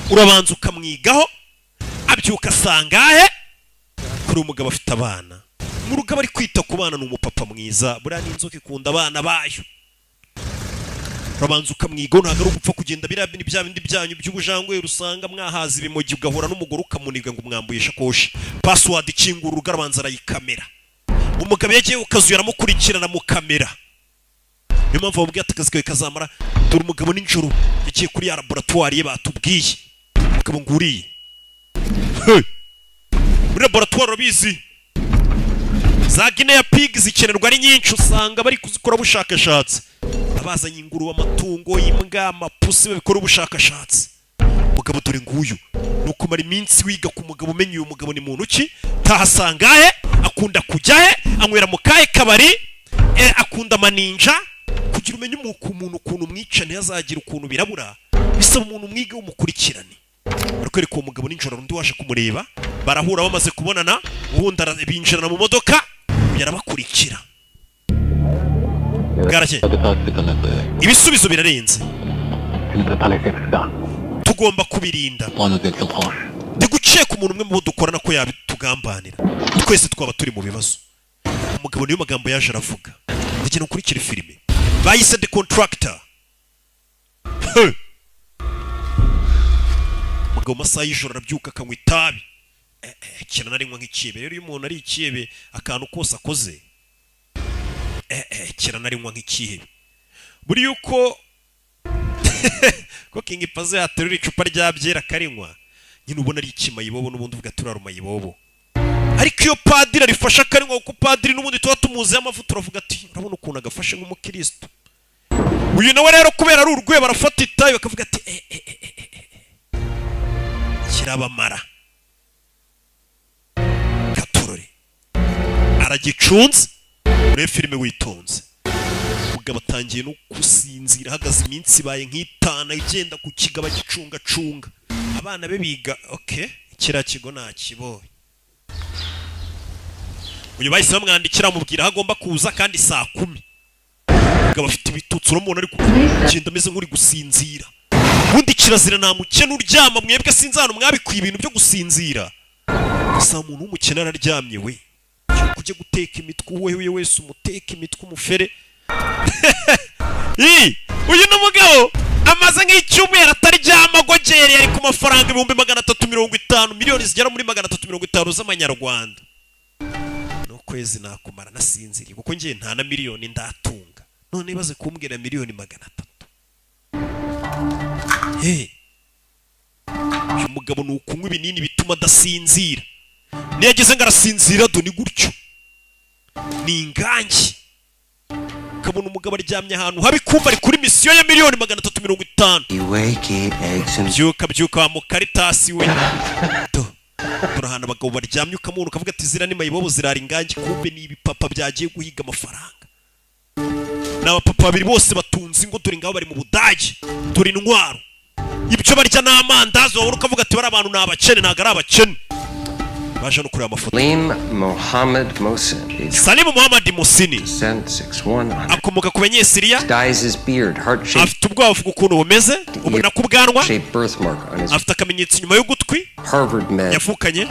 urabanza ukamwigaho abyuka asangahe kuri umugabo afite abana mu rugo ari kwita ku bana ni umupapa mwiza buriya n'inzoka ikunda abana bayo urabanza ukamwigaho ntabwo ari ugupfa kugenda bya bindi byanyu by'ubujangwe usanga mwahaza ibimogi ugahura n'umugore ukamuniga ngo mwambuye ishakoshi password ikingura urugo arabanza arayikamera umugabo yagiye ukazuye aramukurikirana mu kamera niyo mpamvu bamubwiye ati akazi kawe kazamara dore umugabo nijoro yagiye kuri ya laboratoire ye batubwiye umugabo nguriye muri laboratoire urabizi za Guinea pig zikenerwa ari nyinshi usanga bari kuzikora ubushakashatsi abazanye ingurube amatungo imbwa amapusi babikora ubushakashatsi umugabo dore nguyu nuko mara iminsi wiga ku mugabo umenye uyu mugabo ni muntu ki tahasangahe akunda kujyahe anywera mu kahe kabari akunda maninja kugira umenye umuntu ukuntu umwica ntiyazagira ukuntu birabura bisaba umuntu umwige umukurikirane ariko ariko uwo mugabo ninjoro undi waje kumureba barahura bamaze kubonana ubundi binjirana mu modoka yarabakurikira bwarake ibisubizo birarenze tugomba kubirinda ndi guceka umuntu umwe mu dukorana ko yabitugambanira twese twaba turi mu bibazo umugabo niyo magambo yaje aravuga ndagenda ukurikira filime bayise The Contractor umugabo masaha y'ijoro arabyuka akanywa itabi kina narinywa nk'ikibe rero iyo umuntu ari ikibe akantu kose akoze kina narinywa nk'ikibe buri yuko ko King Pazo yaterura icupa rya byera karinywa nyine ubona ari ikimayibobo n'ubundi uvuga turaruma yibobo ariko iyo padiri arifasha karinywa kuko padiri n'ubundi tuba tumuzi amavuta uravuga ati urabona ukuntu agafashe nk'umukristo uyu nawe rero kubera ari urwego barafata itabi bakavuga ati kirabamara gatorore aragicunze muri filime witonze umugabo atangiye no gusinzira ahagaze iminsi ibaye nk'itana igenda ku kigaba gicungacunga abana be biga kiriya kigo nakibonye uyu bahise bamwandikira amubwira aho agomba kuza kandi saa 10 umugabo afite ibitutsi uramubona ari kugenda ameze nk'uri gusinzira ubundi kirazira nta mukene uryama mwebwe sinzi hano mwabikuye ibintu byo gusinzira gusa umuntu w'umukene araryamye we kujya guteka imitwe wewe wese umuteka imitwe umufere uyu n'umugabo amaze nk'icyumweru ataryama agogereye ari ku mafaranga 350 miliyoni zigera muri 350 z'amanyarwanda n'ukwezi nakumara nasinziriye kuko ngiye nta na miliyoni ndatunga none ibaze kumbwira miliyoni 300 uyu mugabo ni ukunywa ibinini bituma adasinzira niyo ageze ngo arasinzira ni gutyo ni ingangi ukabona umugabo aryamye ahantu habi kumva ari kuri misiyo ya miliyoni 350 byuka wa mukaritasi we turahana abagabo baryamye ukamubona ukavuga ati zira ni mayibobo zirara ingangi, kumbe ni ibipapa byagiye guhiga amafaranga. N'abapapa babiri bose batunze ingo, turi ngaho bari mu Budage, turi intwaro. Ibyo barya n'amandazi wowe ukavuga ati bari abantu n'abakene, ntago ari abakene. Baje no kureba amafoto. Salim Mohammed Musini akomoka ku Banyesiriya, afite ubwoba bwo ukuntu bumeze, ubona ku bwanwa, afite akamenyetso inyuma y'ugutwi, yafukanye,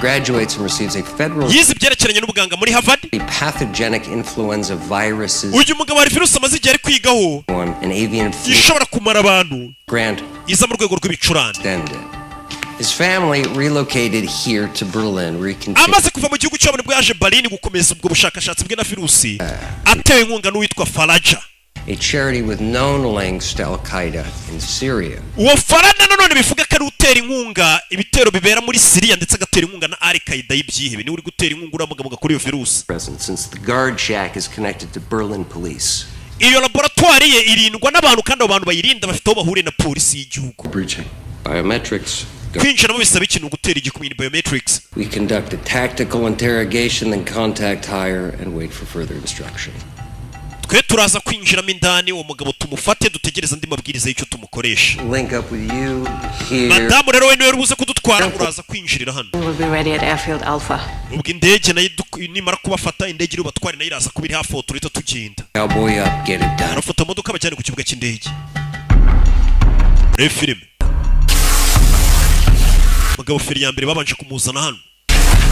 yize ibyerekeranye n'ubuganga muri Harvard. Uyu mugabo hari virusi amaze igihe ari kwigaho ishobora kumara abantu, iza mu rwego rw'ibicurane. His family relocated here to Berlin where he continued. Amaze kuva mu gihugu cy'abone bwo yaje Berlin gukomeza ubwo bushakashatsi bwe na virusi, atewe inkunga n'uwitwa Faraja, a charity with known links to Al-Qaeda in Syria. Uwo Faraja nanone bivuga ko ari utera inkunga ibitero bibera muri Syria ndetse agatera inkunga na Al-Qaeda y'ibyihe, ni uri gutera inkunga uramugamuga kuri iyo virusi. Since the guard shack is connected to Berlin police. Iyo laboratoire ye irindwa n'abantu kandi abo bantu bayirinda bafite aho bahuriye na polisi y'igihugu. Biometrics. Kwinjira mu bisaba ikintu gutera igikumwe biometrics. We conduct a tactical interrogation, then contact higher and wait for further instruction. Twe turaza kwinjiramo indani, uwo mugabo tumufate dutegereza andi mabwiriza y'icyo tumukoresha. Link up with you here. Madamu rero we niwe rubuze kudutwara, uraza kwinjirira hano. We'll be ready at Airfield Alpha. Ubwo indege nayo nimara kubafata, indege iri batware nayo iraza kubiri hafi aho turita tugenda. Cowboy up, get it done. Arafata imodoka bajyane ku kibuga cy'indege. Film. Mugabo feri ya mbere babanje kumuzana hano,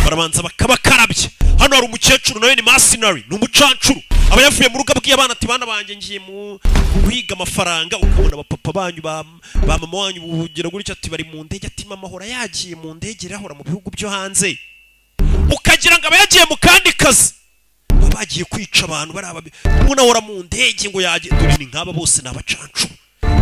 barabanza bakabakarabye. Hano hari umukecuru nawe ni mercenary, ni umucancuru, aba yavuye mu rugo abwiye abana ati bana banjye ngiye mu guhiga amafaranga. Ukabona abapapa banyu ba mama wanyu bugira gutya ati bari mu ndege, ati mama hora yagiye mu ndege, rahora mu bihugu byo hanze, ukagira ngo aba yagiye mu kandi kazi, bagiye kwica abantu baraba umuna hora mu ndege ngo yagiye. Dore ni nk'aba bose ni abacancuru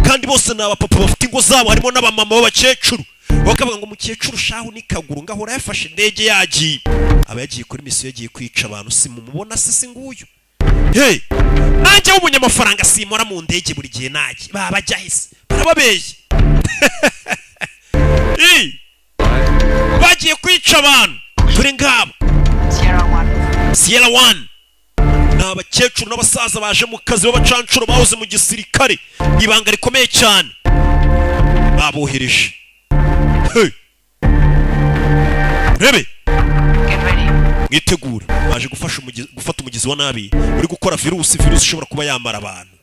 kandi bose ni abapapa bafite ingo zabo, harimo n'abamama b'abakecuru. Bakavuga ngo umukecuru shahu ni kaguru ngahora yafashe indege yagiye, aba yagiye kuri misiyo, yagiye kwica abantu. Si mumubona se nguyu? Hey, nanjye w'umunyamafaranga simora mu ndege buri gihe nagiye, babajya hese barababeye. Bagiye kwica abantu, turi ngabo Sierra One. N'abakecuru n'abasaza baje mu kazi b'abacancuro bahoze mu gisirikare, ibanga rikomeye cyane babohereje. Hey, Rebe, mwitegure, baje gufata umugizi wa nabi uri gukora virusi ishobora kuba yamara abantu,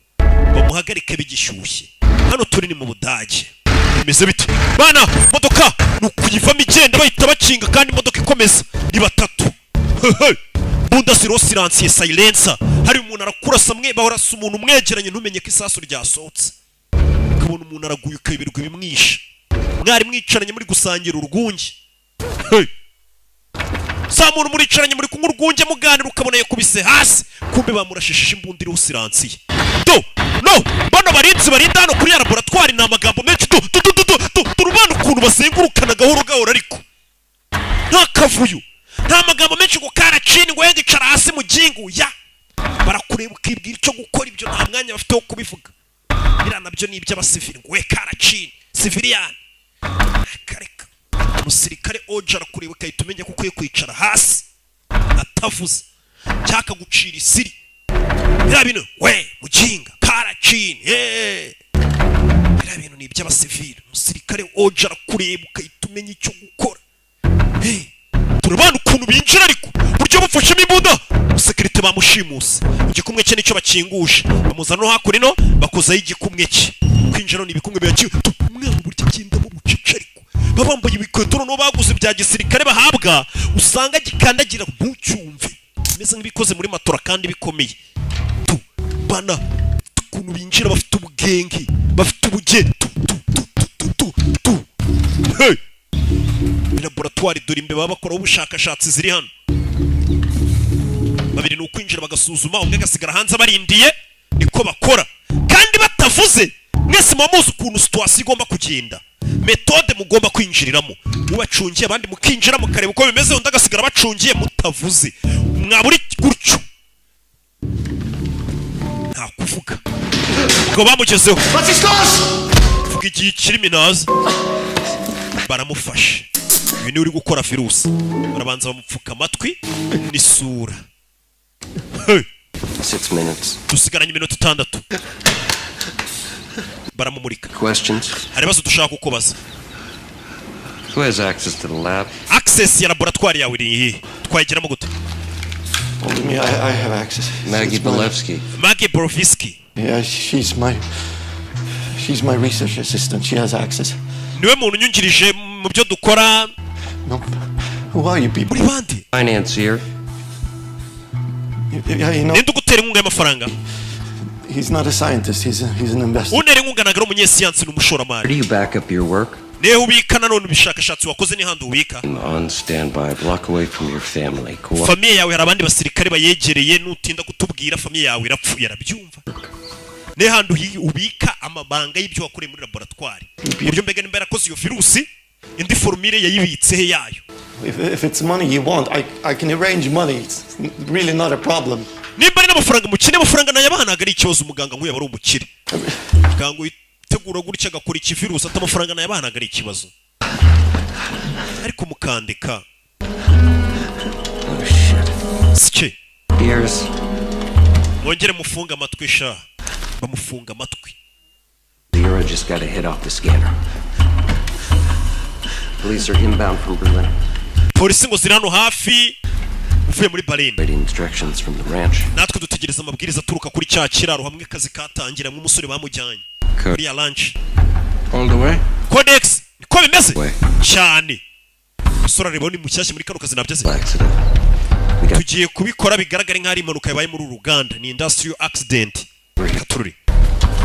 bamuhagarike bigishyushye. Hano turi ni mu Budage, bimeze bite bana? Modoka nukuyivamo igenda bahita bacinga kandi imodoka ikomeza, ni batatu. Bundesiro silencier silencer, hari umuntu arakurasa mwe bahorasa umuntu umwegeranye ntumenye ko isasu ryasohotse, ukabona umuntu araguye ukabirwa bimwisha. Mwari mwicaranye muri gusangira urwunge, saa muntu muricaranye muri kunywa urwunge muganira, ukabona yakubise hasi, kumbe bamurashishije imbunda iriho silencier. No, bano barinzi barinda hano kuri ya laboratoire ni amagambo menshi. Turubana ukuntu bazengurukana gahoro gahoro, ariko nta kavuyo, nta magambo menshi ngo karacini ngo yendicara hasi mu gingu ya barakureba ukibwira icyo gukora. Ibyo nta mwanya bafite wo kubivuga, biriya nabyo ni iby'abasivili ngo we karacini civilian. Kareka umusirikare oje arakureba ukahita umenya ko ukwiye kwicara hasi atavuze cyaka gucira isiri. Biriya bintu we mujinga karacini, biriya bintu ni iby'abasivili. Umusirikare oje arakureba ukahita umenya icyo gukora. Turabana ukuntu binjira, ariko buryo bufashemo imbunda. Umusekirite bamushimuse, igikumwe cye nicyo bakinguje, bamuzana no hakurino bakozaho igikumwe cye. Kwinjira ni ibikumwe byaciye, umwana buryo agenda mu bucece, ariko babambaye ibikweto no baguze bya gisirikare bahabwa, usanga gikandagira mu cyumve bimeze nk'ibikoze muri matora kandi bikomeye. Bana ukuntu binjira bafite ubugenge, bafite ubugenge. Hey, laboratoire dore imbe baba bakora ubushakashatsi ziri hano. Babiri ni ukwinjira bagasuzuma, umwe agasigara hanze barindiye, niko bakora kandi batavuze. Mwese muzi ukuntu situation igomba kugenda, metode mugomba kwinjiriramo, mubacungiye abandi mukinjira mukareba uko bimeze, undi agasigara bacungiye mutavuze. Mwaburi gutyo nta kuvuga ngo bamugezeho. Vuga igihe kirimo inaza, baramufashe uyu ni uri gukora virusi barabanza bamupfuka amatwi n'isura 6 minutes. dusigaranye iminota 6 baramumurika Questions? hari bazo dushaka kukubaza Who has access to the lab? access ya laboratoire yawe iri he twayigeramo gute Only me, I have access. Maggie It's my- Belevsky. Maggie Borovisky Yeah, she's my research assistant. She has access. niwe muntu unyungirije mu byo dukora No. Who are you people? muri bandi Financier. Yeah, you know, ninde ugutera inkunga y'amafaranga he's not a scientist. He's an investor. unera inkunga nagara umunyesiyansi Where n'umushoramari do you back up your work? nihe ubika nanone ibishakashatsi wakoze n'ihandi ubika I'm on standby, a block away from your family. Cool. famiye yawe hari abandi basirikare bayegereye nutinda kutubwira famiye yawe irapfuye arabyumva n'ihandi ubika amabanga y'ibyo wakoreye muri laboratoire uburyo mbega nimba yarakoze iyo virusi indi formule yayibitse he yayo If it's money you want, I can arrange money. It's really not a problem. nimba ari n'amafaranga mukine amafaranga nayabanaga ari ikibazo umuganga nk'uyu aba ari umukire muganga witegura gutya agakora iki virusi ati amafaranga nayabanaga ari ikibazo ariko mukandika Oh shit. sike Ears. mwongere mufunga amatwi sha bamufunga amatwi The urologist got a hit off the scanner. Police are inbound from Berlin. polisi ngo ziri hano hafi uvuye muri Berlin Waiting instructions from the ranch. natwe dutegereza amabwiriza aturuka kuri cya kiraro hamwe kazi katangira nk'umusore bamujyanye kuri ya lunch On the way? codex niko bimeze Way. cyane umusore areba ni mushyashya muri kano kazi nabyaze Accident. We got tugiye kubikora bigaragare nk'ari impanuka yabaye muri uru ruganda ni industrial accident katururi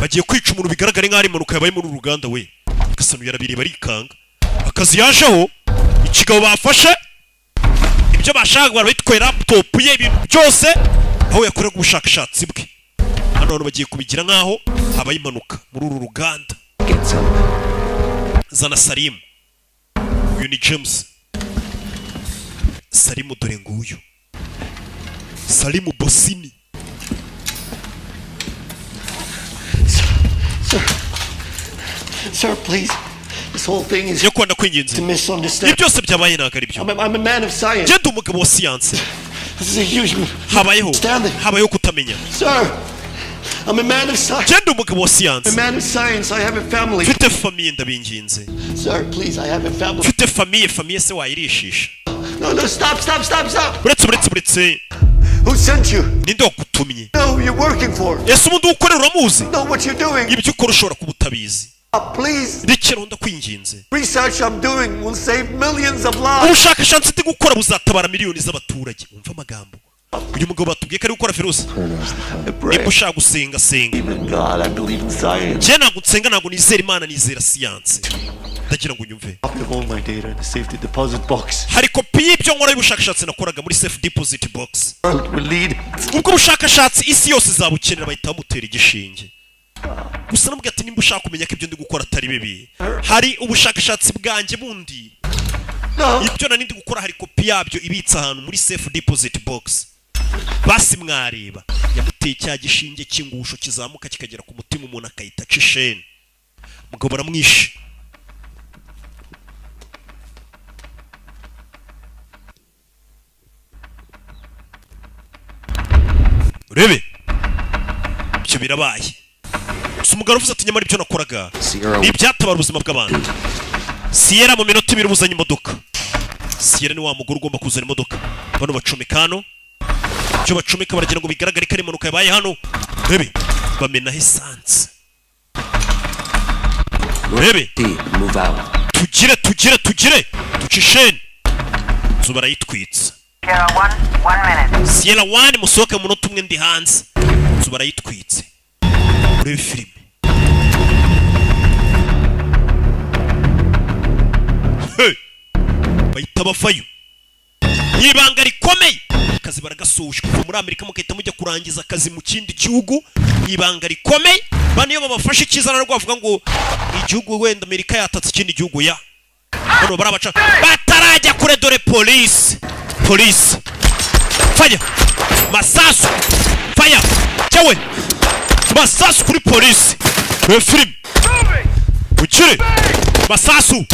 bagiye kwica umuntu bigaragare nk'ari impanuka yabaye muri uru ruganda we gasanu yarabireba arikanga akazi yajeho ikigabo bafashe ibyo bashaka barabitwaye laptop ye ibintu byose aho yakorera ubushakashatsi bwe hano abantu bagiye kubigira nk'aho habaye impanuka muri uru ruganda get some. zana Salimu uyu ni James Salimu dore nguyu Salimu Bosini Sir, please. This whole thing is yo kwanda kwinginze to misunderstand. ibi byose byabaye ntabwo ari byo I'm a man of science. genda umugabo wa siyanse This is a huge habayeho understanding. habayeho kutamenya Sir, I'm a man of science. genda umugabo wa I'm a siyanse man of science. I have a family. mfite famiye ndabinginze Sir, please, I have a family. mfite famiye se wayirishisha No, stop. uretse Who sent you? ninde wagutumye Know who you're working for. ese ubundi ukorera uramuzi Know what you're doing. ibyo ukora ushobora kuba utabizi Please. rekera ndakwinginze Research I'm doing will save millions of lives. ubushakashatsi ndi gukora buzatabara miliyoni z'abaturage umva amagambo uyu mugabo batubwiye ko ari gukora virusi niba ushaka gusenga senga God, I believe in science. njye ntabwo nsenga ntabwo nizera imana nizera siyanse ndagira ngo unyumve Copy of all my data in the safety deposit box. hari kopi y'ibyo nkora y'ubushakashatsi nakoraga muri safe deposit box World will lead. ubwo bushakashatsi isi yose izabukenera bahita bamutera igishinge gusa nabwo ati nimba ushaka kumenya ko ibyo ndi gukora atari bibi hari ubushakashatsi bwanjye bundi No. ibyo nari ndi gukora hari kopi yabyo ibitse ahantu muri safe deposit box basi mwareba yamuteye cya gishinge cy'ingusho kizamuka kikagera ku mutima umuntu akahita aca isheni mugabo baramwishe urebe ibyo birabaye gusa umugabo uvuze ati nyamara ibyo nakoraga ni ibyatabara ubuzima bw'abantu Sierra mu minota 2 ubuzanye imodoka Sierra ni wa mugore ugomba kuzana imodoka bano bacomeka hano ibyo bacomeka baragira ngo bigaragare ko ari impanuka yabaye hano urebe bamena esanse urebe Move out. tugire ducisheni inzu barayitwitsa Sierra 1 musohoke mu munota umwe ndi hanze inzu barayitwitse urebe filime bahita bavayo n'ibanga rikomeye akazi baragasoje kuva muri Amerika mugahita mujya kurangiza akazi mu kindi gihugu n'ibanga rikomeye bane iyo babafashe ikizana rwo bavuga ngo igihugu wenda Amerika yatatse ikindi gihugu ya bano barabaca batarajya kure dore police fire masasu fire cyawe masasu kuri police we film ukire masasu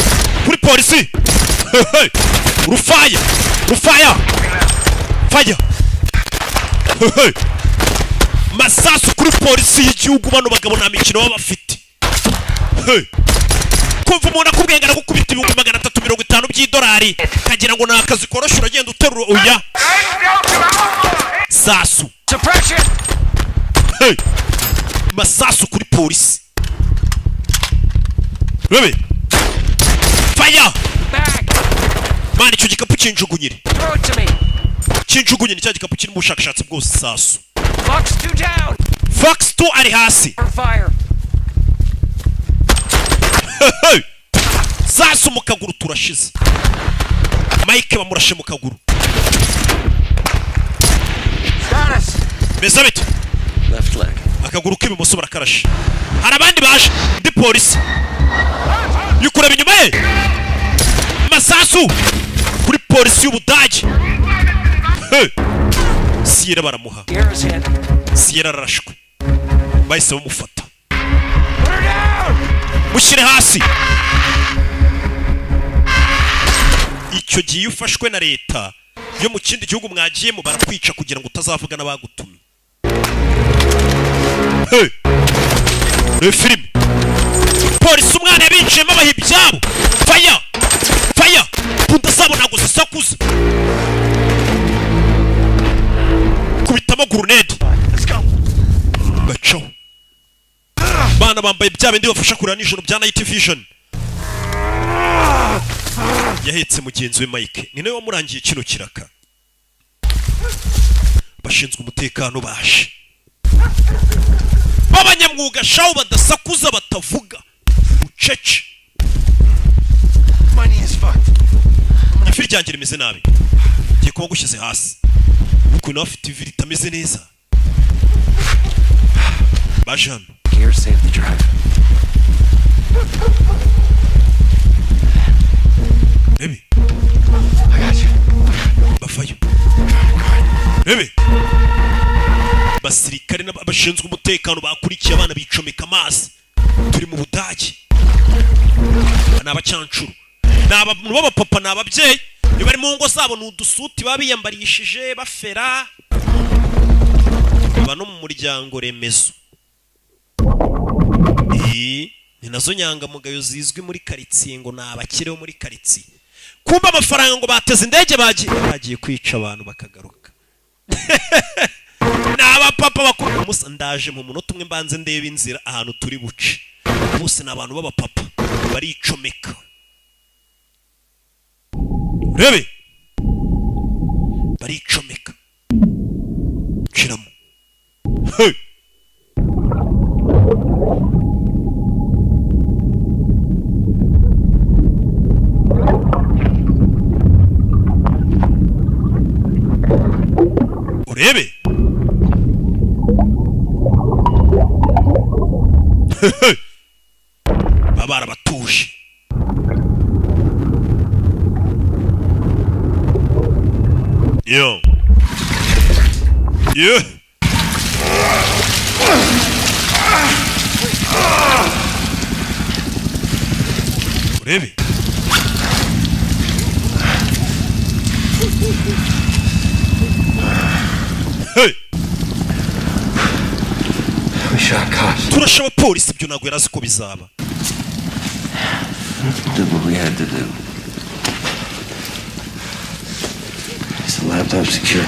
kuri polisi Rufaya fire masasu kuri polisi y'igihugu bano bagabo nta mikino baba bafite kumva umuntu akubwenga na gukubita ibihumbi 350 by'idolari kagira ngo nakazi korosha uragenda uterura oya sasu Suppression! Masasu kuri polisi Rebe Fire Mani icyo gikapu cy'injugunyire cy'injugunyire cya gikapu kirimo ubushakashatsi bwose sasu Fox 2 down! Fox 2 ari hasi Fire! Sasu mu kaguru turashize Mike bamurashe mu kaguru Status! Bezabete Left leg. akaguru k'ibumoso barakarashe hari abandi baje ndi polisi yukureba inyuma ye masasu kuri polisi y'Ubudage Sierra baramuha Sierra arashwe bahise bamufata mushyire hasi icyo gihe ufashwe na leta yo mu kindi gihugu mwagiyemo barakwica kugira ngo utazavuga n'abagutumye ni filime polisi umwana yabinjiyemo abaha ibyabo faya bunda zabo ntabwo zisakuza kubitamo gurunedi gacaho bana bambaye bya bindi bafasha kureba nijoro bya night vision yahetse mugenzi we Mike ni nawe wamurangiye kino kiraka bashinzwe umutekano baje b'abanyamwuga shaho badasakuza batavuga ucece Money is fucked. ifi ryanjye rimeze nabi ngiye kuba gushyize hasi nuko nawe afite ivi ritameze neza baje hano Gear save the drive. Rebe I got you. bafayo Rebe basirikare n'abashinzwe umutekano bakurikiye abana bicomeka amazi turi mu Budage n'abacyancuru n'abantu b'abapapa n'ababyeyi bari mu ngo zabo n'udusuti babiyambarishije bafera bano mu muryango remezo ni nazo nyangamugayo zizwi muri karitsiye ngo nabakireho muri karitsiye kumba amafaranga ngo bateze indege bagiye kwica abantu bakagaruka n'abapapa bakuru umusa ndaje mu munota umwe mbanze ndebe inzira ahantu turi buce bose n'abantu b'abapapa baricomeka Rebe baricomeka kiramo urebe babara batuje yo urebe turashaba polisi ibyo ntabwo yarazi ko bizaba Did what we had to do. Is the laptop secure?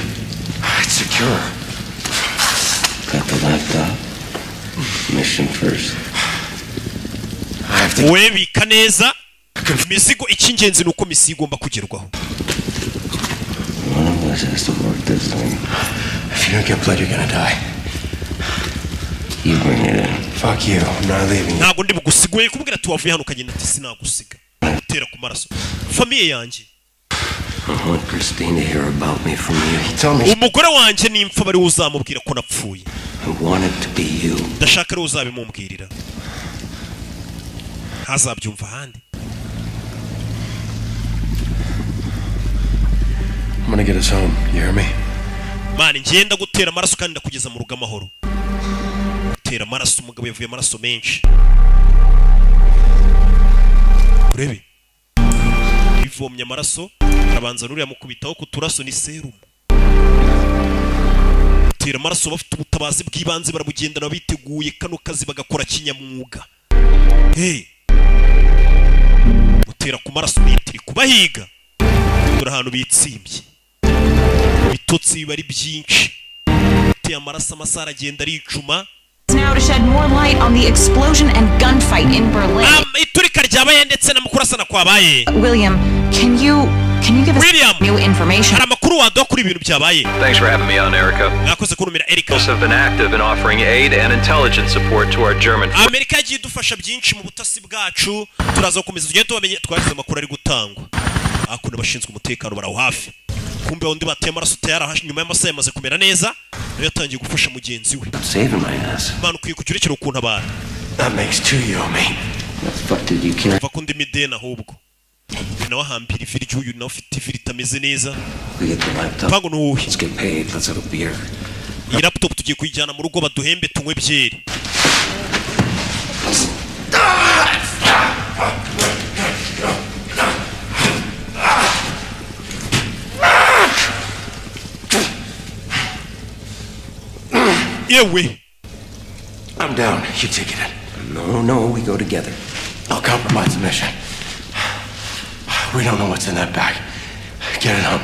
It's secure. Got the laptop. Mission first. I have to. we bika neza imizigo icy'ingenzi ni uko misi igomba kugerwaho One of us has to work this thing. If you don't get blood, you're gonna die. You bring it in. Fuck you. I'm not leaving. ntabwo ndi bugusigoye kubwira tuwavuye hano ukagenda ati sinagusiga utera ku maraso famiye yanjye I want Christine to hear about me from you. Tell me. umugore wanjye nimfa bari uzamubwira ko napfuye I want it to be you. ndashaka ari uzabimubwirira ntazabyumva ahandi I'm gonna get us home. You hear me? mani ngenda gutera amaraso kandi ndakugeza mu rugo amahoro gutera amaraso umugabo yavuye amaraso menshi urebe yavomye amaraso arabanza n'uriya mukubitaho ku turaso ni serumu tera amaraso bafite ubutabazi bw'ibanze barabugendana biteguye kano kazi bagakora kinyamwuga mutera ku maraso litiri kubahiga dore ahantu bitsimbye bitotsi biba ari byinshi tera amaraso amasara agenda aricuma. Now to shed more light on the explosion and gunfight in Berlin. Iturika ryabaye ndetse n'amukurasana kwabaye. William, can you give us new information? Amakuru waduha kuri ibintu byabaye. Thanks for having me on, Erica. Nakoze kurumira Erica. We have been active in offering aid and intelligence support to our German. Amerika yagiye dufasha byinshi mu butasi bwacu. Turaza gukomeza tugende tubamenye twagize amakuru ari gutangwa. Akunda bashinzwe umutekano baraho hafi. Kumbe undi bateye amaraso tayara nyuma y'amasaha yamaze kumera neza. Yatangiye gufasha mugenzi we. Saving my ass. Manu kwikucyurekera ukuntu abantu. That makes two you and me. What the fuck did you kill? Vakundi midena ahubwo. Nawe hambira ivi ry'uyu nawe ufite ivi ritameze neza. We get the laptop. Pango nuwe. Let's get paid. Let's have a beer. Iyi laptop tugiye kuyijyana mu rugo baduhembe tunywe byeri. Yewe. I'm down. You take it in. No, we go together. I'll compromise the mission. We don't know what's in that bag. Get it home.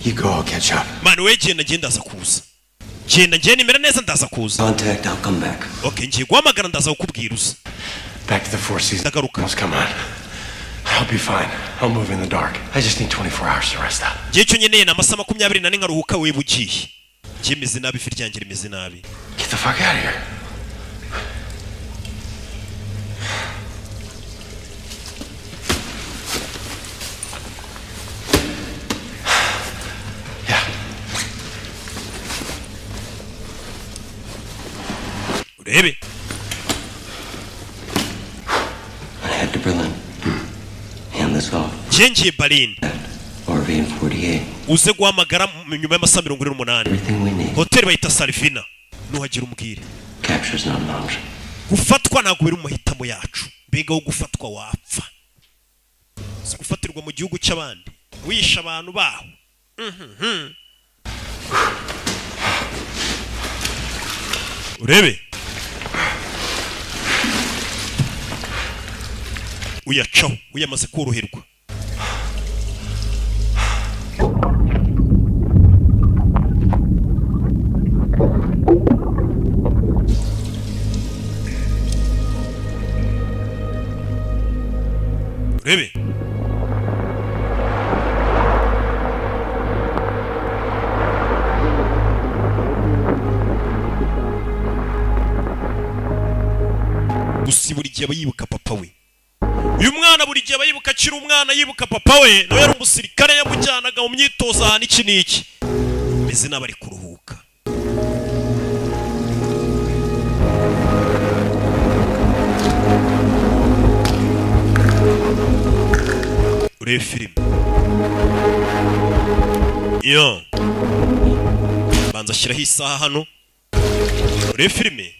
You go, I'll catch up. Man, we genda aza kuza. Genda nimera neza ndaza kuza. Contact, I'll come back. Okay, ngiye guhamagara ndaza kukubwira uza. Back to the Four Seasons. Come on. I'll be fine. I'll move in the dark. I just need 24 hours to rest up. Ngiye cyo nyeneye n'amasaha 24 nkaruhuka we bugiye. Jimeze nabi ifi ryanjye rimeze nabi. Get the fuck out of here. Yeah. Urebe. I head to Berlin. Hand this off. Ngiye Berlin. RV in 48. Uze guhamagara nyuma y'amasaha 28. Everything we need. Hotel bayita Salvina. Nuhagira umbwire. Capture's not an option. Gufatwa ntabwo biri mu mahitamo yacu. Mbega wo gufatwa wapfa. Si gufatirwa mu gihugu cy'abandi. Wisha abantu baho. Urebe. Uyacaho, uyamaze koroherwa. Urebe. Gusi buri gihe abayibuka papa we. Uyu mwana buri gihe abayibuka akiri umwana yibuka papa we nawe yari umusirikare yamujyanaga mu myitozo ahantu iki n'iki. Meze n'abari kuruhuka. Urebe filime. Yo. Banza ashyiraho isaha hano. Urebe filime.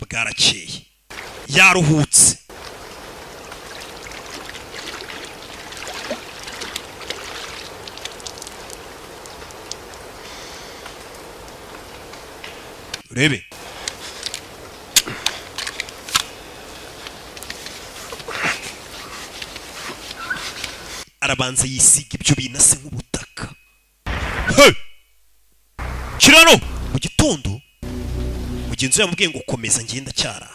Bwarakeye. Yaruhutse. Urebe. Arabanza yisiga ibyo binase nk'ubutaka. Kirano mu gitondo mugenzi yamubwiye ngo komeza ngenda cyara.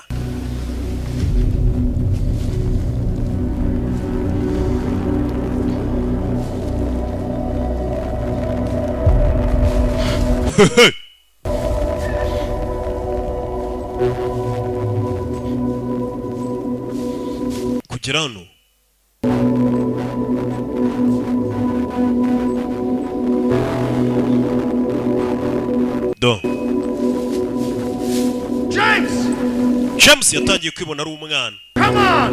Kugera hano James yatangiye kwibona ari umwana.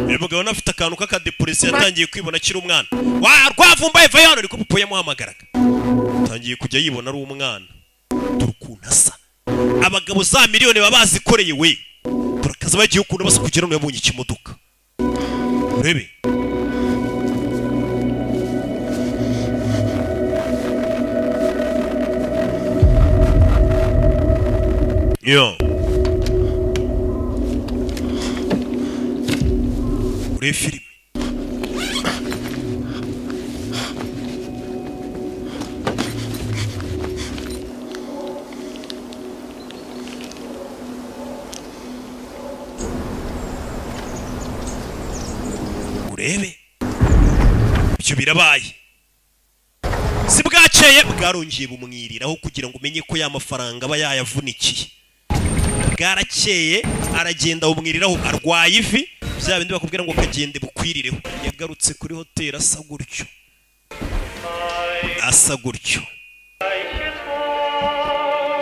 Uyu mugabo nafite akantu k'akadepresi yatangiye kwibona akiri umwana. Rwavumba eva yano ariko pupo yamuhamagaraga. Yatangiye kujya yibona ari umwana. Turukuntu asa. abagabo za miliyoni baba bazikoreye we turakaza bagiye ukuntu basa kugira ngo yabonye ikimodoka urebe yo urebe filime urebe ibyo birabaye si bwakeye bwarongeye bumwiriraho kugira ngo umenye ko ya mafaranga aba yayavunikiye bwarakeye aragenda bumwiriraho arwaye ivi bya bindi bakubwira ngo kagende bukwirireho yagarutse kuri hoteli asa gutyo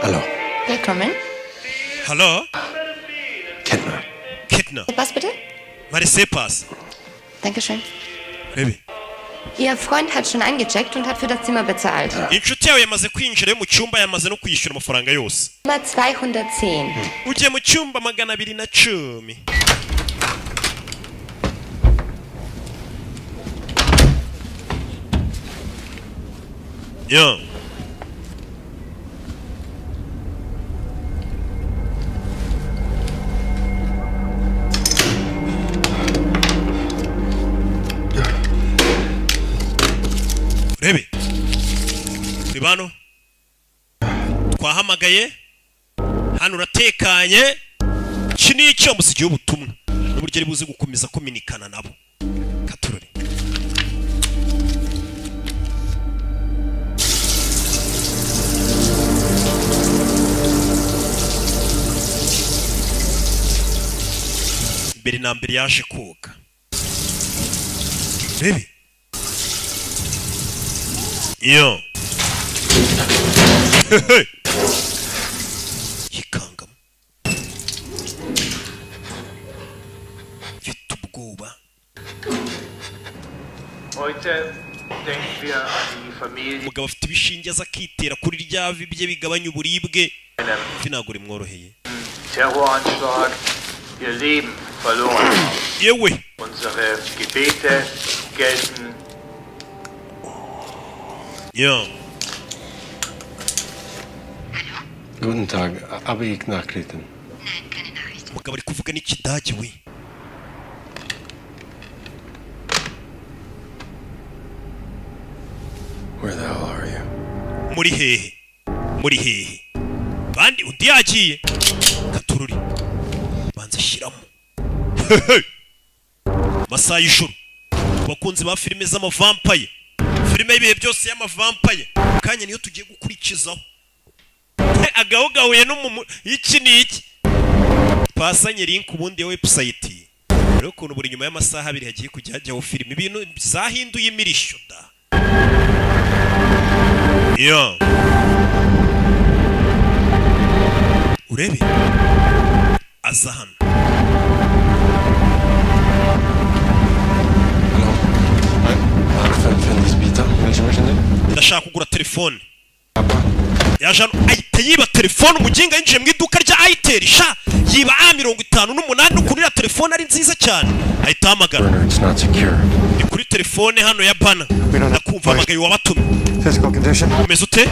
Hallo. Willkommen. Hallo? Kettner. Was bitte? Marisepas. Dankeschön. Rebe. Ihr Freund hat schon eingecheckt und hat für das Zimmer bezahlt. Inshuti yawe yamaze kwinjira mu cyumba yamaze no kwishyura amafaranga yose. Zimmer 210. Ugiye mu cyumba 210. Yo. Rebe. Ribano. Twahamagaye. Hano uratekanye. Kini icyo musigiye ubutumwa. N'uburyo ari buze gukomeza kominikana nabo. Katurore. Mbere na mbere yaje koga. Rebe. Yo. Yikangamo. Mfite ubwoba. Heute denken wir an die Familie. Umugabo afite ibishinge aza akitera kuri rya vi bye bigabanya uburibwe. Ntabwo rimworoheye. Terroranschlag, ihr Leben verloren haben. Yewe. Unsere Gebete gelten. Ja. Guten Tag, habe ich Nachrichten? Umugabo ari kuvuga n'ikidage we. Where the hell are you? Muri hehe. Bandi undi yagiye. Katururi. Banza shiramo. Masaha y'ijoro. Bakunzi ba filime z'amavampaye. Filime y'ibihe byose y'amavampaye. Kanya niyo tugiye gukurikizaho. Agahugahuye no iki niki. Twasanye link ubundi ya website. Rero ukuntu buri nyuma y'amasaha abiri hagiye kujya hajyaho filime. Ibintu zahinduye imirisho da. Yo. Urebe. Aza hano. Ndashaka kugura telefone. Yaje ahita yiba telefone umuginga yinjiye mu iduka rya Itel sha yiba A58 n'ukuntu ya telefone ari nziza cyane ahita hamagara. Ni kuri telefone hano ya Bana. Nakumva amagaye wabatumye. Physical condition? Umeze ute?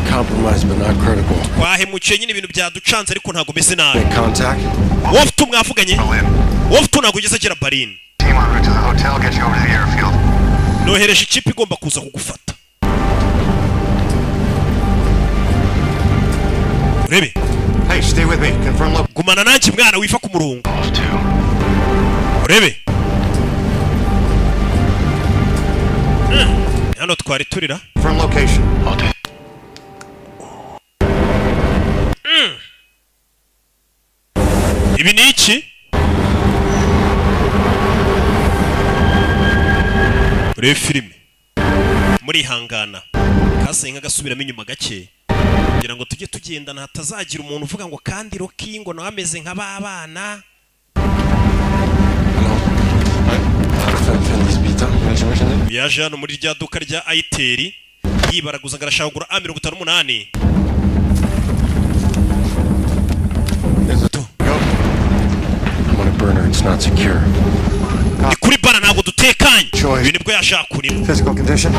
Compromised but not critical. Twahemukiye nyine ibintu byaducanze ariko ntago meze nabi. Contact? Wowe ufite umwavuganye? Wowe ufite ntago ugeze agera Berlin. Team en route to the hotel, get you over to the airfield. Nohereje ikipe igomba kuza kugufata. Rebe. Hey, stay with me. Confirm location. Gumana nanjye mwana wifa ku murongo. Rebe. Hano twari turira. Confirm location. Ibi ni iki? Rebe filime. Muri hangana. Kasenga gasubiramo inyuma gake. Kugira ngo tujye tugendana hatazagira umuntu uvuga ngo kandi Rocky ngo nawe ameze nk'ababana. Yaje hano muri rya duka rya Itel yibaraguza garashaka kugura A58. burner. It's not secure. Ni kuri bana ntabwo dutekanye. Ibi nibwo yashaka kurimo. Physical condition?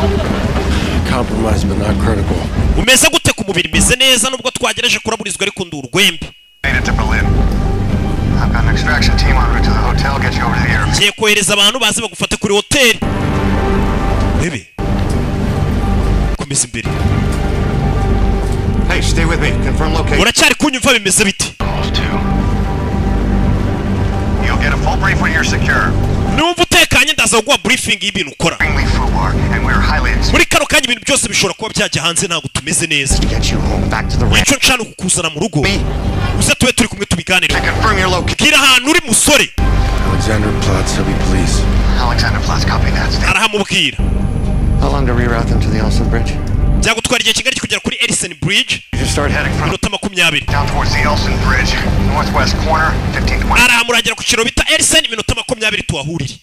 Compromised but not critical. Umeze gute ku mubiri? Meze neza nubwo twagerageje kuraburizwa ariko ndurwembe. Made it to Berlin. I've got an extraction team en route to the hotel. Get you over to the airport. Ngiye kohereza abantu baze bagufate kuri hoteli. Bebe. Komeza imbere. Hey, stay with me. Confirm location. Uracyari kunyumva bimeze biti? You'll get a full brief when you're secure. Numva utekanye ndaza kuguha briefing y'ibintu ukora. Muri kano kanya ibintu byose bishobora kuba byajya hanze ntabwo tumeze neza. Icyo nshaka kukuzana mu rugo. Uze tube turi kumwe tubiganire. Bwira ahantu uri musore. Alexanderplatz, heavy police. Alexanderplatz, copy that. Arahamubwira. How long to reroute them to the Elson Bridge? Byagutwara igihe kigari kugera kuri Elson Bridge. Just start heading from down towards the Elson Bridge, northwest corner, 15-20. Arahamuragera ku kiro bita Elson, minota 20 tuhahurire.